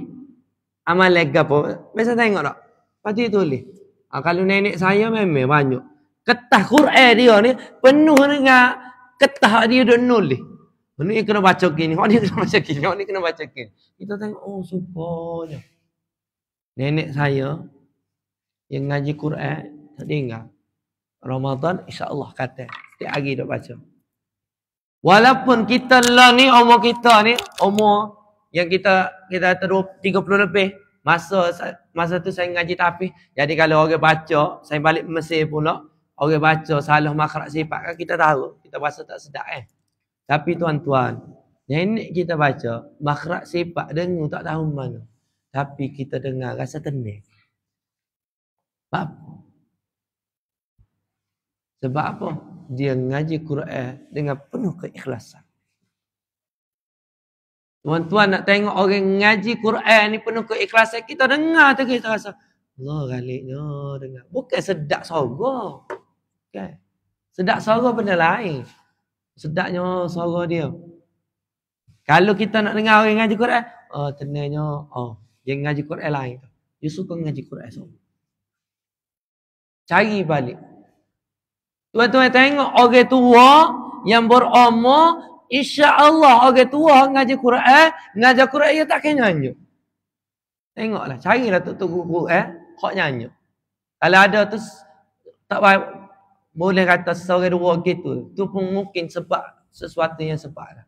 Amal lega apa? Biasa tengok tak? Lepas tu dia tulis. Kalau nenek saya memang banyak. Ketah Quran dia ni penuh dengan ketah dia dah nulis. Ni kena baca gini, ni kena baca gini, ni kena baca gini. Kita tengok, oh supaya. Nenek saya yang ngaji Quran tak tinggal. Ramadan insya-Allah kata setiap hari dah baca. Walaupun kita lah ni umur kita ni umur yang kita 30 lebih. Masa tu saya ngaji tahfiz. Jadi kalau orang baca, saya balik Mesir pula, orang baca salah makhraj sifat kan kita tahu. Kita bahasa tak sedap Tapi tuan-tuan, nenek kita baca makhraj sifat dengar tak tahu mana. Tapi kita dengar rasa tenang. Sebab apa? Dia ngaji Quran dengan penuh keikhlasan. Tuan-tuan nak tengok orang ngaji Quran ni penuh keikhlasan, kita dengar tu kita rasa Allah galiknya dengar. Bukan sedap suara. Okay. Sedap suara benda lain. Sedapnya suara dia. Kalau kita nak dengar orang ngaji Quran, tenangnya, dia ngaji Quran lain. Dia suka ngaji Quran semua. Cari balik. Tuan-tuan tengok orang tua yang berumur, insya-Allah orang tua ngaji Quran, ngajar Quran dia tak kena nyanyi. Tengoklah, carilah tok guru hok nyanyi. Kalau ada tu tak boleh kata seorang dua gitu. Tu pun mungkin sebab sesuatu yang sebab lah.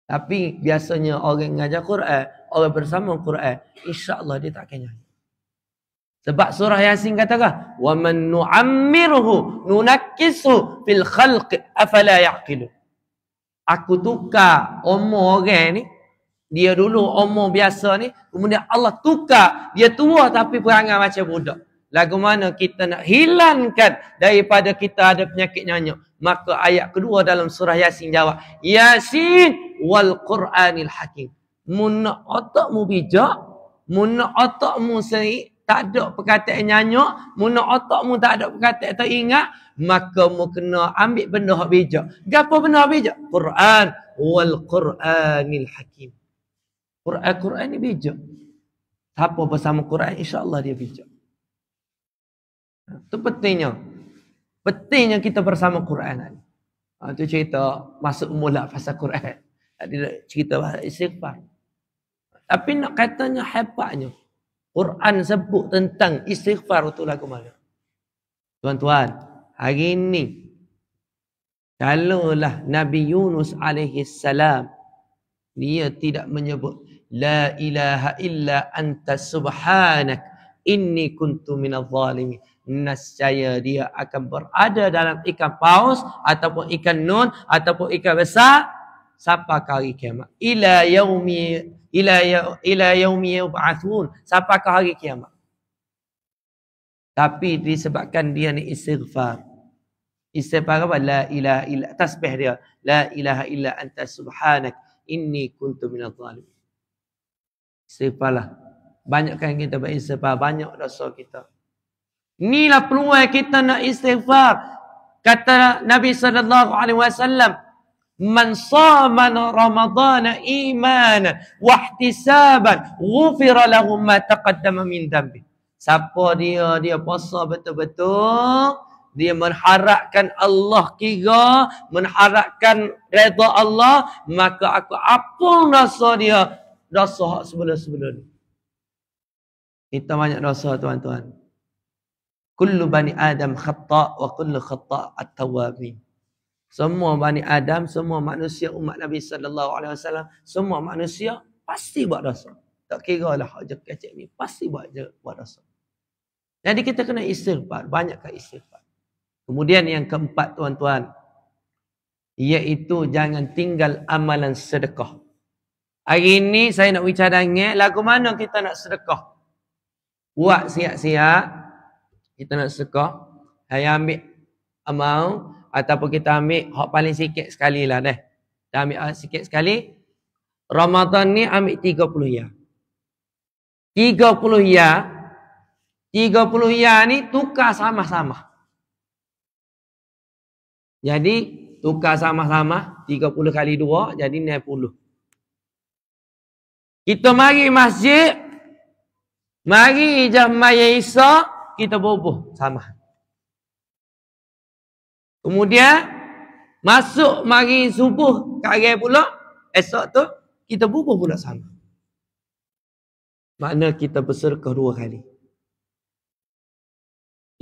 Tapi biasanya orang ngajar Quran, orang bersama Quran, insya-Allah dia tak kena nyanyi. Sebab surah Yasin katakan, "Wa man nu'ammirhu nunakkisu fil khalqi afala ya'qilu." Aku tukar umur orang ni, dia dulu umur biasa ni, kemudian Allah tukar, dia tua tapi perangai macam budak. Lagu mana kita nak hilangkan daripada kita ada penyakit nyanyuk? Maka ayat kedua dalam surah Yasin jawab, Yasin wal Qur'anil Hakim. Mun otakmu bijak, mun otakmu seri, tak ada perkataan nyanyuk, mun otakmu tak ada perkataan tak ingat, maka mu kena ambil benda hak bijak. Gapo benda bijak? Quran wal Qur'anil Hakim. Quran ni bijak. Siapa bersama Quran, insya-Allah dia bijak. Itu pentingnya. Pentingnya kita bersama Quran. Itu cerita masuk mula pasal Quran. Dia cerita pasal istighfar. Tapi nak katanya hebatnya, Quran sebut tentang istighfar itu lagu mana? Tuan-tuan, hari ini kalaulah Nabi Yunus alaihi salam dia tidak menyebut la ilaha illa anta subhanak inni kuntu minadh zalimin. nescaya dia akan berada dalam ikan paus ataupun ikan nun ataupun ikan besar sampai ke hari kiamat. Ila yaumi yub'atsun, sampai ke hari kiamat. Tapi disebabkan dia ni istighfar. Istighfar apa? La ilaha illa, tasbih dia. La ilaha illa anta subhanak inni kuntu minadh dhalimin. Istighfarlah. Banyakkan kita beristighfar, banyak dosa kita. Inilah peluang kita nak istighfar. Kata Nabi SAW, man sama Ramadhan imanan wa ihtisaban ghufira lahu ma taqaddama min dhanbi. Siapa dia puasa betul-betul, dia mengharapkan Allah kira, mengharapkan redha Allah, maka aku ampun dosa dia, dosa sebelum-sebelum ni. Kita banyak dosa tuan-tuan. Kullu bani Adam khata' wa kullu khata' at-tawwabin. Semua bani Adam, semua manusia umat Nabi SAW, semua manusia pasti buat dosa. Tak kira lah hak kecil ni, pasti buat dosa. Jadi kita kena istighfar, banyakkan istighfar. Kemudian yang keempat tuan-tuan, iaitu jangan tinggal amalan sedekah. Hari ini saya nak bicara dengan lagu mana kita nak sedekah. Buat siap-siap, kita nak sedekah. Saya ambil amal ataupun kita ambil hak paling sikit sekali lah dah. Kita ambil sikit sekali. Ramadan ni ambil 30 ya. 30 ya. 30 ya ni tukar sama-sama. Jadi tukar sama-sama 30 kali 2 jadi 60. Kita mari masjid, mari jamaah Isya, kita bubuh sama. Kemudian masuk mari subuh kare pula, esok tu kita bubuh pula sama. Makna kita bersedekah 2 kali.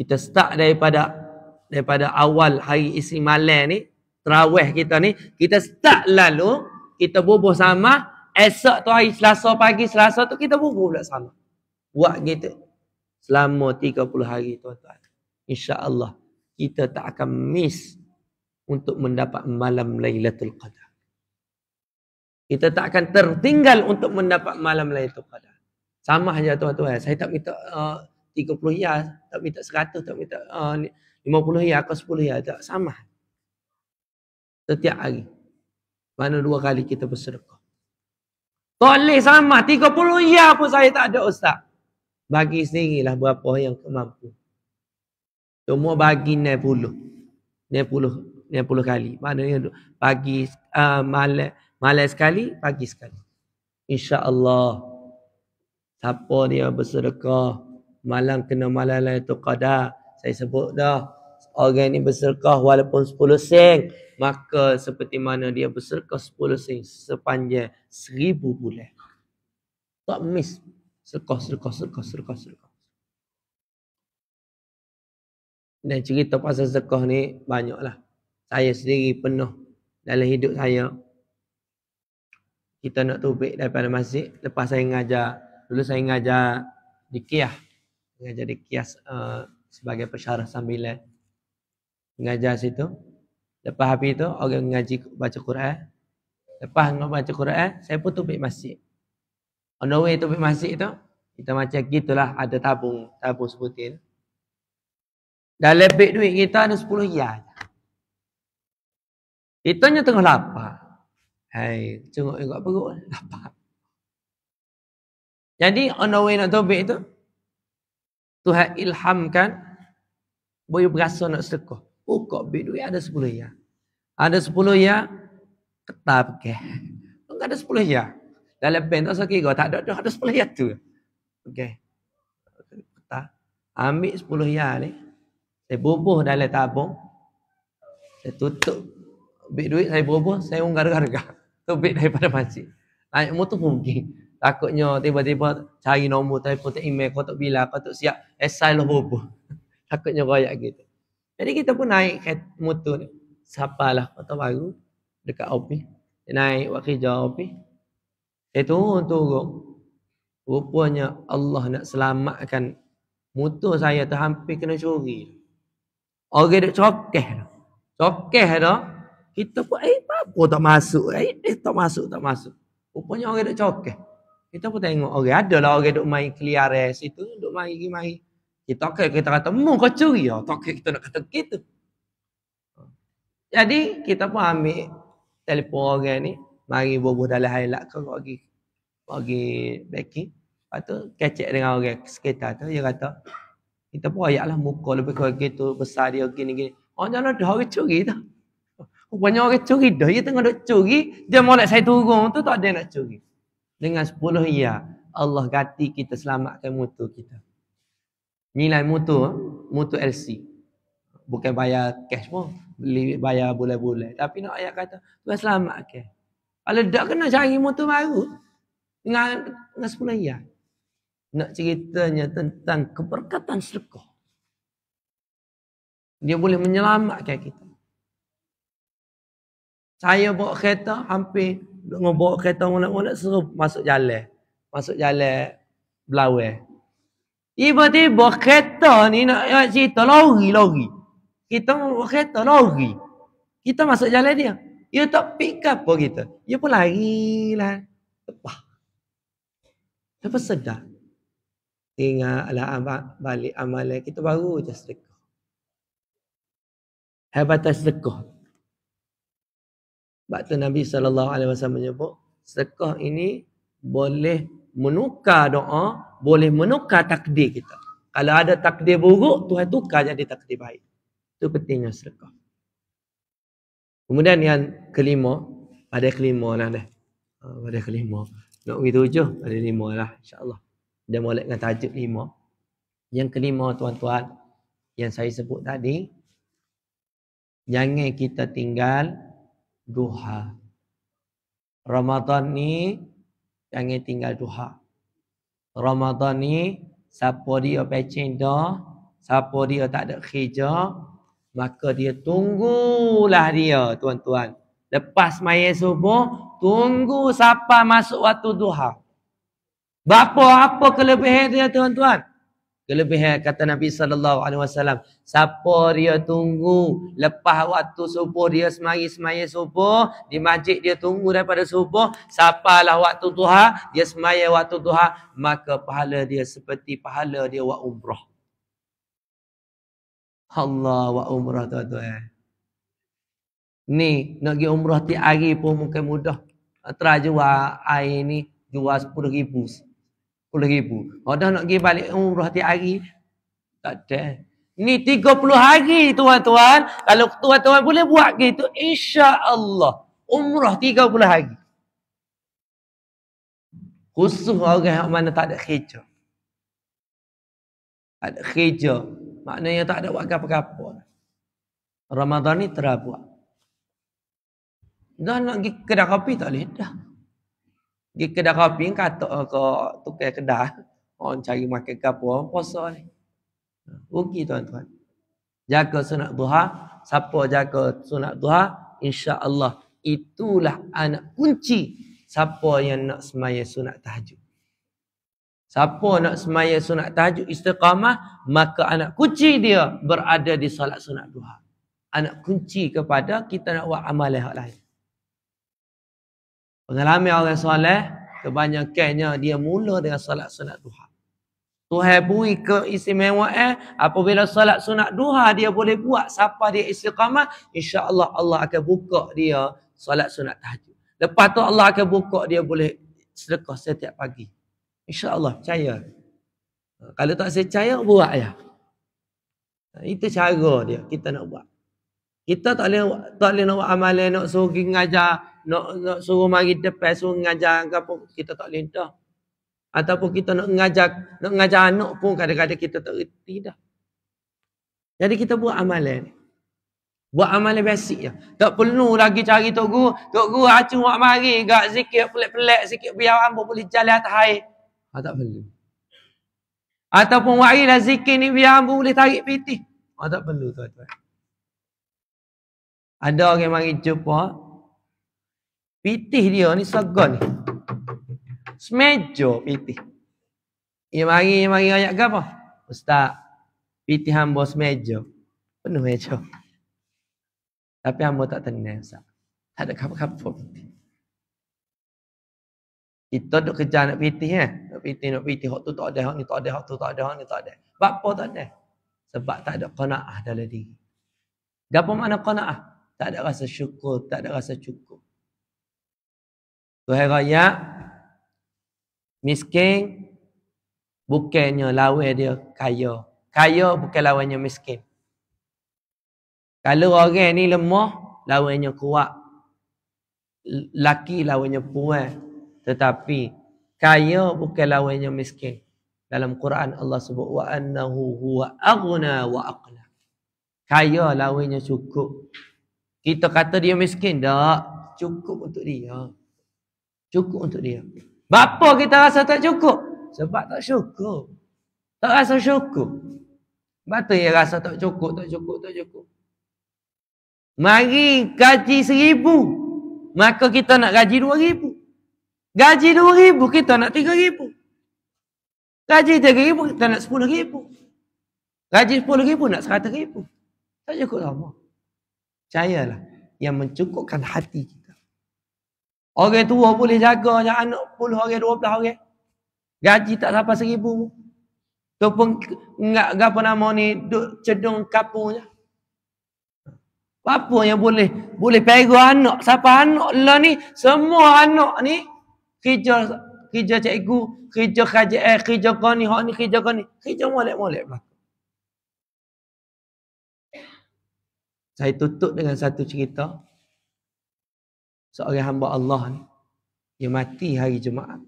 Kita start daripada awal hari isi malam ni, tarawih kita ni, kita start lalu, kita bubuh sama, esok tu hari Selasa pagi, Selasa tu kita bubuh pula sama. Buat gitu selama 30 hari tuan-tuan. Insya-Allah kita tak akan miss untuk mendapat malam Lailatul Qadar. Kita tak akan tertinggal untuk mendapat malam Lailatul Qadar. Sama saja tuan-tuan. Saya tak minta 30 ya, tak minta 100, tak minta 50 ya, atau 10 ya, tak sama. Setiap hari. Mana 2 kali kita bersedekah. Tak boleh sama. 30 ya pun saya tak ada ustaz. Bagi sendirilah berapa yang mampu. Cuma bagi 60 kali. Maknanya pagi malam sekali, pagi sekali. Insya-Allah. Siapa dia bersedekah malam kena malam Lailatul Qadar, saya sebut dah, orang ni bersedekah walaupun 10 sen, maka seperti mana dia bersedekah 10 sen sepanjang 1000 bulan. Tak miss. Sedekah. Dan cerita pasal sedekah ni banyaklah. Saya sendiri penuh dalam hidup saya. Kita nak tubik daripada masjid. Lepas saya ngajar, dulu saya ngajar di Kias. Ngajar di Kias sebagai pensyarah sambilan. Ngajar situ. Lepas habis tu, orang ngaji baca Quran. Lepas baca Quran, saya pun tubik masjid. On the way tubik masjid tu, kita macam gitulah, ada tabung sebutin. Dalam beg duit kita ada 10 ya. Kita nya tengah lapar. Hai, tengok juga perut lapar. Jadi on the way nak tubik tu, Tuhan ilhamkan boleh berasa nak sedekah. Buka beg duit ada 10 ya. Ada 10 ya, ketar pakai. Enggak ada 10 ya. Dalam bank tak saya kira, tak ada 10 ya tu. Okey. Ketar. Ambil 10 ya ni. Saya bubuh dalam tabung. Saya tutup beg duit, saya bubuh, saya unggar-gargar. Tubik daripada masjid. Naik motor pun pergi. Takutnya tiba-tiba cari nombor telefon tak email, kau tak bilang, kau tak siap, esai lah bubuh. Takutnya royak gitu. Jadi kita pun naik motor ni. Sapalah kota baru dekat OP. Naik buat kerja OP. Saya turun. Rupanya Allah nak selamatkan Motor saya tu hampir kena curi. Orang duk cokeh dah. Cokeh dah. Kita pun, apa tak masuk. Tak masuk. Rupanya orang duk cokeh. Kita pun tengok orang. Adalah orang duk main clear situ. Duk main. Kita kata, mu kau curi. Tak kita nak kata gitu. Jadi, kita pun ambil telefon orang ni. Mari bubuh dalam highlight kau bagi backing. Lepas tu, kecek dengan orang sekitar tu. Dia kata, kita pun ayaklah muka lebih kurang gitu. Besar dia gini. Oh, jangan ada orang curi tu. Rupanya orang curi dah. Dia tengah duk curi. Dia molek saya turun tu tak ada nak curi. Dengan 10 ya. Allah ganti kita selamatkan motor kita. Nilai motor LC. Bukan bayar cash pun. Bayar bulan-bulan. Tapi nak ayat kata, Tuhan selamatkan. Kalau tak kena cari motor baru. Dengan 10 ya. Nak ceritanya tentang keberkatan sedekah. Dia boleh menyelamatkan kita. Saya bawa kereta hampir bawa kereta mula-mula suruh masuk jalan Belawai. Tiba-tiba kereta ni nak cerita lori. Kita bawa kereta lori. Kita masuk jalan dia. Dia tak pick up pun kita. Dia pun lari lah. Lepas sedar. Tinggallah balik amalan kita baru je sedekah. Hebatan sedekah. Sebab tu Nabi SAW menyebut, sedekah ini boleh menukar doa, boleh menukar takdir kita. Kalau ada takdir buruk, Tuhan tukar jadi takdir baik. Itu pentingnya sedekah. Kemudian yang kelima, pada kelima lah dah. Pada kelima. Nak pergi 7, pada 5 lah insyaAllah. Dia mulai dengan tajuk 5. Yang kelima tuan-tuan, yang saya sebut tadi, jangan kita tinggal duha. Ramadan ni jangan tinggal duha. Ramadan ni siapa dia pecing dah, siapa dia tak ada kerja, maka dia tunggulah dia tuan-tuan. Lepas maya subuh, tunggu sampai masuk waktu duha. Apa kelebihan dia tuan-tuan? Kelebihan kata Nabi SAW, siapa dia tunggu lepas waktu subuh dia semaya subuh, di masjid dia tunggu daripada subuh, sampailah waktu duha, dia semaya waktu duha, maka pahala dia seperti pahala dia wa umrah. Allah wa umrah tuan-tuan. Ni nak pergi umrah tiap hari pun mungkin mudah. Tera jual air ni jual 10,000. 10,000. Dah nak pergi balik umrah tiap hari. Tak ada. Ni 30 hari tuan-tuan. Kalau tuan-tuan boleh buat gitu, insya-Allah umrah 30 hari. Khusus orang yang mana tak ada kerja. Tak ada kerja. Maknanya tak ada buat apa-apa. Ramadan ni terbuat. Dah nak pergi kedai kopi tak boleh dah. Pergi kedai kopi kata ke tukar kedai. Orang cari makan ke apa, orang puasa ni. Rugi tuan-tuan. Jaga sunat duha. Siapa jaga sunat duha, insya-Allah itulah anak kunci siapa yang nak semaya sunat tahajud. Siapa nak semaya sunat tahajud istiqamah, maka anak kunci dia berada di solat sunat duha. Anak kunci kepada kita nak buat amalan hak lain. Pengalaman orang soleh, kebanyakannya dia mula dengan solat sunat duha. Tuhan beri keistimewaan apabila solat sunat duha dia boleh buat siapa dia istiqamah, insya-Allah Allah akan buka dia solat sunat tahajud. Lepas tu Allah akan buka dia boleh sedekah setiap pagi. InsyaAllah, percaya. Kalau tak percaya, buat ya. Itu cara dia, kita nak buat. Kita tak boleh nak buat amalan, nak suruh ngajar, nak suruh mari depan, suruh ngajar apa, kita tak boleh dah. Ataupun kita nak ngajar anak pun kadang-kadang kita tak reti dah. Jadi kita buat amalan ni. Buat amalan basic je. Tak perlu lagi cari Tok Guru. Tok Guru acu mak mari, gak zikir pelik-pelik sikit biar hamba boleh jalan atas air. Tak perlu. Ataupun warilah zikir ni biar hamba boleh tarik pitih. Tak perlu tuan-tuan. Ada orang mari jumpa, pitih dia ni segan ni. Semeja pitih. Dia mari ayat ke apa? Ustaz, pitih hamba semeja. Penuh meja. Tapi hamba tak tenang, Ustaz. Tak ada kapal-kapal pitih. Kita duk kerja nak pitih Nak pitih. Hak tu tak ada, hak ni tak ada, hak tu tak ada, hak ni tak ada. Apa tak ada? Sebab tak ada qanaah dalam diri. Apa makna qanaah? Tak ada rasa syukur, tak ada rasa cukup. Tuhan raya miskin bukannya lawan dia kaya. Kaya bukan lawannya miskin. Kalau orang ni lemah, lawannya kuat. Laki lawannya puan. Tetapi kaya bukan lawannya miskin. Dalam Quran Allah sebut wa annahu huwa aghna wa aqna. Kaya lawannya cukup. Kita kata dia miskin, tak cukup untuk dia. Cukup untuk dia. Bapa kita rasa tak cukup? Sebab tak syukur. Tak rasa syukur. Betul ya rasa tak cukup. Mari gaji 1,000. Maka kita nak gaji 2,000. Gaji 2,000 kita nak 3,000. Gaji 3,000 kita nak 10,000. Gaji 10,000 nak 100,000. Tak cukup sama. Percayalah. Yang mencukupkan hati kita. Orang tua boleh jaga anak 10 orang, 12 orang. Gaji tak sampai 1,000. Tu pun enggak apa nama ni duk cedung kapung je. Apa yang boleh pegang anak? Siapa anak lah ni? Semua anak ni kerja cikgu, kerja KJS, kerja kau ni, hak ni kerja kau ni. Kerja molek-molek pula. Saya tutup dengan satu cerita. Seorang hamba Allah ni, dia mati hari Jumaat.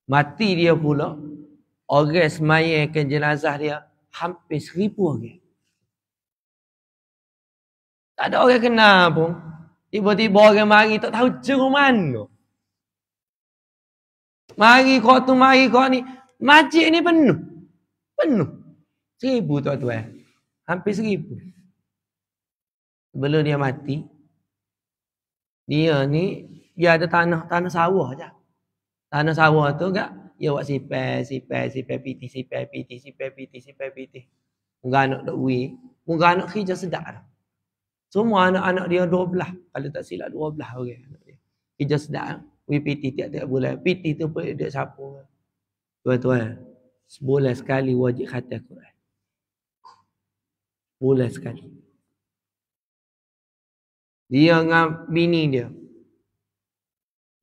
Mati dia pula, orang semayangkan jenazah dia hampir 1,000 orang. Tak ada orang kenal pun. Tiba-tiba orang mari tak tahu jeruk mana. Mari kau tu, mari kau ni. Masjid ni penuh. Penuh. 1,000 tuan-tuan. Hampir 1,000. Sebelum dia mati, dia ni, dia ada tanah sawah je. Tanah sawah tu dia buat sipai, piti. Muka anak duk wui. Muka anak kerja sedap dah. Semua anak-anak dia 12. Kalau tak silap 12 orang anak dia. Kerja sedap. Wui piti tiap-tiap bulan. Piti tu pun dia sapu. Tuan-tuan, sebulan sekali wajib khatam Quran. Sebulan sekali. Dia dengan bini dia.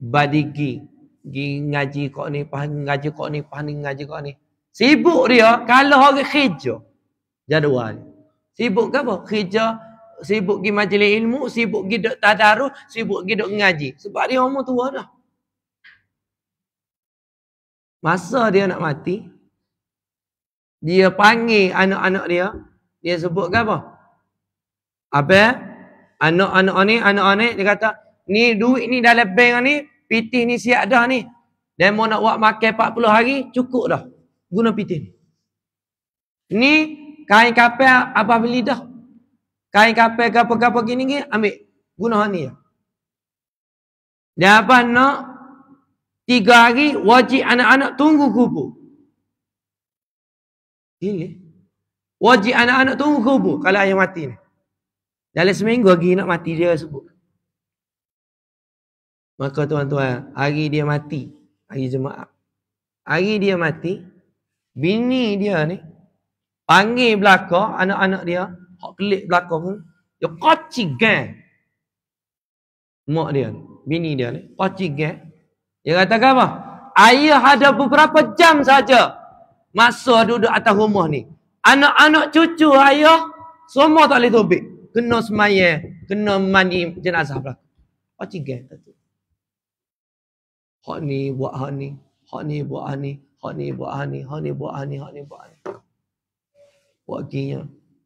Badigi. Ngaji kok ni, ngaji kok ni. Sibuk dia kalau orang kerja. Jadual. Sibuk ke apa? Kerja. Sibuk pergi majlis ilmu, sibuk pergi duk tadarus, sibuk pergi duk ngaji. Sebab dia umur tua dah. Masa dia nak mati, dia panggil anak-anak dia. Dia sebut ke apa? Apa? Anak-anak, dia kata, ni duit ni dalam bank ni, pitih ni siap dah ni. Dan mau nak buat makan 40 hari, cukup dah. Guna pitih ni. Ni kain kapal apa beli dah. Kain kapal apa-apa gini ambil. Guna ni. Dan apa nak 3 hari wajib anak-anak tunggu kubur. Ini. Wajib anak-anak tunggu kubur kalau ayah mati ni. Dalam seminggu lagi nak mati dia sebut. Maka tuan-tuan, hari dia mati, hari Jumaat. Hari dia mati, bini dia ni panggil belakang anak-anak dia, hak kelik belakang pun, dia kocigan. Mak dia ni, bini dia ni, kocigan. Dia kata apa? Ayah ada beberapa jam saja masa duduk atas rumah ni. Anak-anak cucu ayah semua tak boleh tobik. Kena semayang, kena mandi jenazah belakang. Kocigan tu. Hak ni buat hak ni, hak ni buat hak ni, hak ni buat hak ni, hak ni buat hak ni, hak ni buat hak ni. Buat kinya.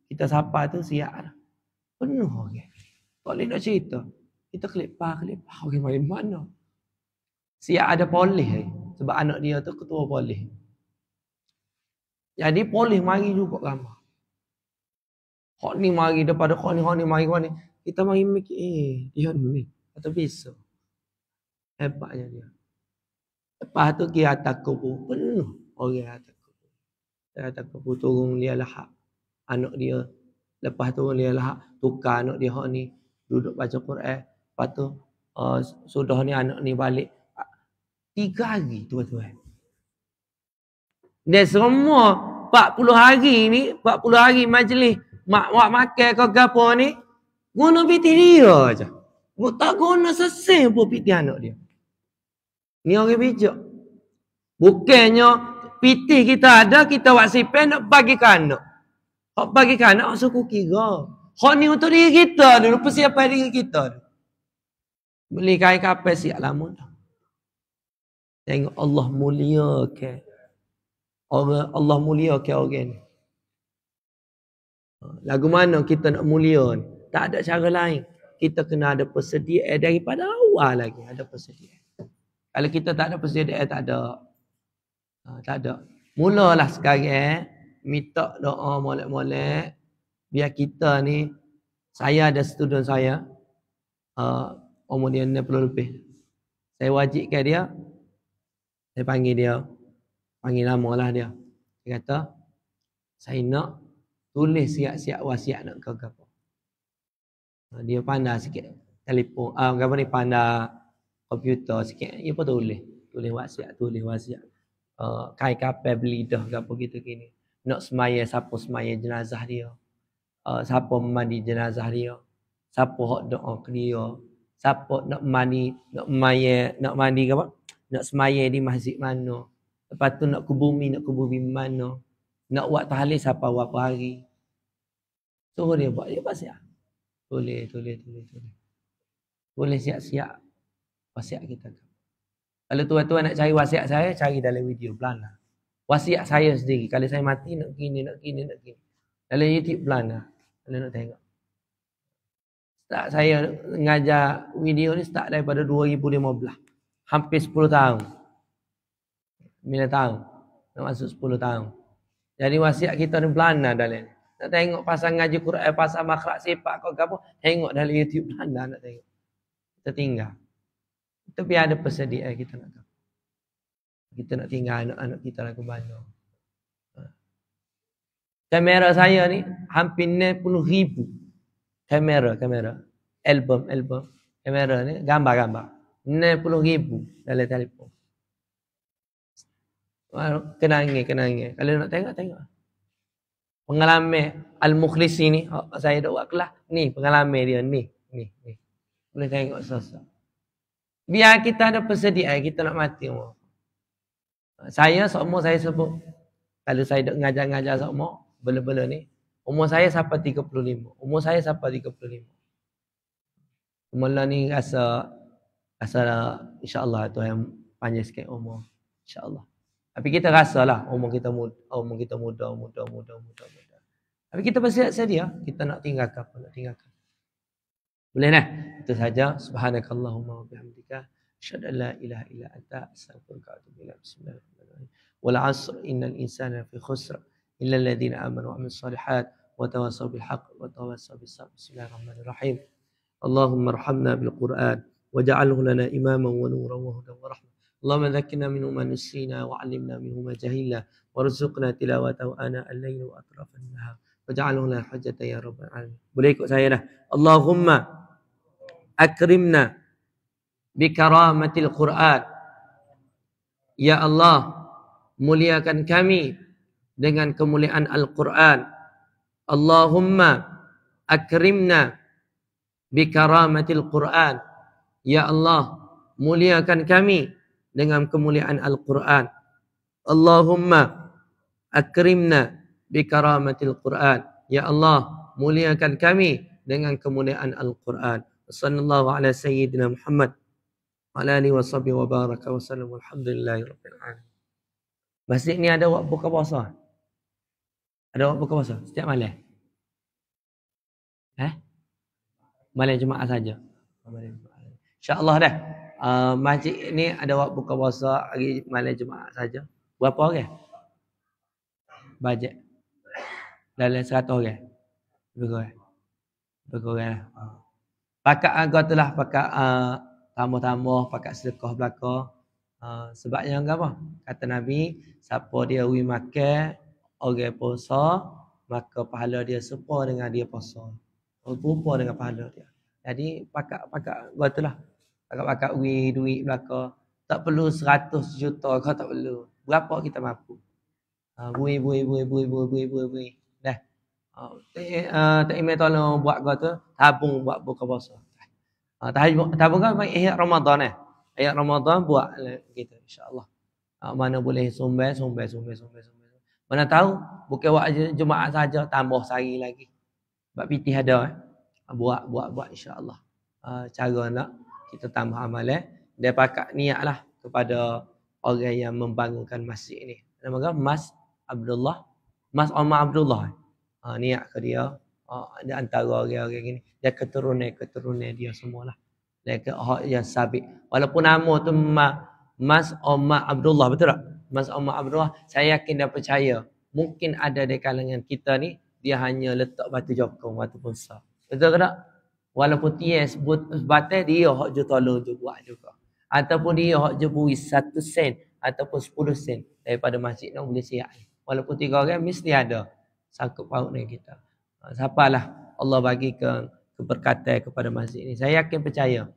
Kita sapa tu siap dah. Penuh orang. Tak boleh nak cerita. Kita kelipah. Orang main mana? Siap ada polis. Sebab anak dia tu ketua polis. Jadi polis mari juga ramah. Hak ni mari daripada hak ni mari. Kita mari mikir, dia ni. Atau bisa. Hebatnya dia. Lepas tu kira takut pun penuh. orang atas kubur turun dia lah anak dia. Lepas turun dia lah tukar anak dia hak ni duduk baca Quran. Lepas tu sudah ni anak ni balik 3 hari tuan-tuan. Dan semua 40 hari ni, 40 hari majlis mak makan ke gapo ni guna piti dia aja. Tak guna sesing pun piti anak dia. Ni orang bijak. Bukannya piti kita ada, kita buat sipen nak bagi ke anak. Hak bagi ke anak suku kira. Hak ni untuk diri kita dulu, persiapan diri kita dulu. Beli kain kapal siap lama dah. Tengok Allah mulia ke. Allah mulia ke orang ni. Lagu mana kita nak mulia ni? Tak ada cara lain. Kita kena ada persediaan daripada awal lagi. Ada persediaan. Kalau kita tak ada persediaan, tak ada. Tak ada. Mulalah sekarang. Minta doa molek-molek. Biar kita ni. Saya ada student saya. Umur dia 60 lebih. Saya wajibkan dia. Saya panggil dia. Panggil nama lah dia. Dia kata. Saya nak tulis siap-siap wasiat nak ke apa. Dia pandai sikit. Telefon. Apa ni pandai komputer sikit. Dia pun tulis. Tulis wasiat. Kai kapal beli dah ke apa gitu gini. Nak semaya, siapa semaya jenazah dia. Siapa mandi jenazah dia. Siapa hak doa ke dia. Siapa nak mandi ke apa? Nak semaya di masjid mana. Lepas tu nak ke bumi mana. Nak buat tahlil siapa berapa hari. Suruh dia buat. Dia buat siap. Tulis. Boleh siap-siap wasiat kita. Kalau tuan-tuan nak cari wasiat saya, cari dalam video Belanda. Wasiat saya sendiri. Kalau saya mati, nak gini. Dalam YouTube Belanda. Kalau nak tengok. Start saya mengajar video ni start daripada 2015. Hampir 10 tahun. 9 tahun. Nak masuk 10 tahun. Jadi wasiat kita ni Belanda dalam ni. Nak tengok pasal ngaji Quran, pasal makhraj sifat kau apa, tengok dalam YouTube Belanda nak tengok. Kita tinggal. Tapi ada persediaan kita nak tahu. Kita nak tinggal anak-anak kita lah ke mana. Kamera saya ni hampir 60,000. Kamera. Album. Kamera ni gambar. 60,000 dalam telefon. Kenangan. Kalau nak tengok. Pengalaman Al-Mukhlisi ni, saya dah buat kelas. Ni pengalaman dia ni. Boleh tengok sosok. Biar kita ada persediaan, kita nak mati. Saya seumur saya sebut. Kalau saya dah ngajar seumur, bela-bela ni. Umur saya sampai 35. Mula ni rasa insya-Allah Tuhan panjang sikit umur. InsyaAllah. Tapi kita rasalah umur kita muda. Tapi kita bersedia, kita nak tinggalkan apa, Boleh dah? Itu saja. Subhanakallahumma wa bihamdika. Asyhadu an la ilaha illa anta astaghfiruka wa atubu ilaik. Bismillahirrahmanirrahim. Wal 'asr innal insana fi khusr illa alladhina amanu wa 'amilus shalihat wa tawassaw bil haqq wa tawassaw bis sabr. Bismillahirrahmanirrahim. Allahumma arhamna bil Qur'an waj'alhu lana imaman wa nuran wa hudan wa rahmah. اللهم ذكرنا منه ما نسينا وعلمنا منه ما جهلنا وارزقنا تلاوته آناء الليل وأطراف النهار واجعله لنا حجة يا رب العالمين. Boleh ikut saya dah. Allahumma akrimna bikaramatil Quran. Ya Allah, muliakan kami dengan kemuliaan Al-Quran. Allahumma akrimna bikaramatil Quran. Ya Allah, muliakan kami dengan kemuliaan Al-Quran. Allahumma akrimna bikaramatil Quran. Ya Allah, muliakan kami dengan kemuliaan Al-Quran. Sallallahu ala sayyidina Muhammad wa ala alihi wa sahbihi wa baraka wa sallam. Alhamdulillahi rabbil alamin. Masjid ni ada waktu buka puasa? Ada waktu buka puasa setiap malam? Malam Jumaat saja. InsyaAllah dah. Masjid ni ada waktu buka puasa hari malam Jumaat saja. Berapa orang? Bajet. Dalam 100 orang. Lebih kurang. Pakat agak tu lah. Pakat tambah-tambah. Pakat sedekah belakang. Sebabnya apa? Kata Nabi, siapa dia wi makan orang puasa, maka pahala dia serupa dengan dia puasa. Serupa dengan pahala dia. Jadi pakak betul lah. Pakak wi duit belaka. Tak perlu 100 juta kau tak perlu. Berapa kita mampu? Bui. Dah. Tak email tolong buat kau tu tabung buat buka puasa. Tabung kan ayat Ramadan ayat Ramadan buat gitu insya-Allah. Mana boleh sumbang. Mana tahu bukan buat Jumaat saja tambah sehari lagi. Bab pitih ada buat insya-Allah. Cara nak kita tambah amalan dia pakat niatlah kepada orang yang membangunkan masjid ni. Nama Mas Abdullah, Mas Omar Abdullah. Niat ke dia di antara orang-orang gini. Dia keturunan dia semualah. Dia ke hak yang sabit. Walaupun nama tu Mas Omar Abdullah, betul tak? Mas Omar Abdullah, saya yakin dan percaya. Mungkin ada di kalangan kita ni, dia hanya letak batu jokong ataupun sah. Betul ke tak? Walaupun dia sebut batal, dia hak je tolong je buat juga. Ataupun dia hak je beri 1 sen ataupun 10 sen daripada masjid nak boleh siap. Walaupun 3 orang mesti ada sangkut paut dengan kita. Siapalah Allah bagikan keberkatan kepada masjid ini. Saya yakin percaya.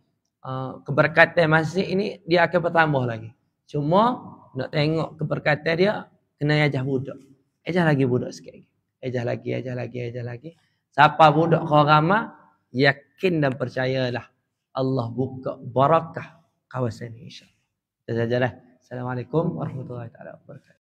Keberkatan masjid ini dia akan bertambah lagi. Cuma nak tengok keberkatan dia kena ajah budak. Ajah lagi budak sikit lagi. Ajah lagi. Siapa budak kau ramah, yakin dan percayalah Allah buka barakah kawasan ini insya-Allah. Kita sajalah. Assalamualaikum warahmatullahi wabarakatuh.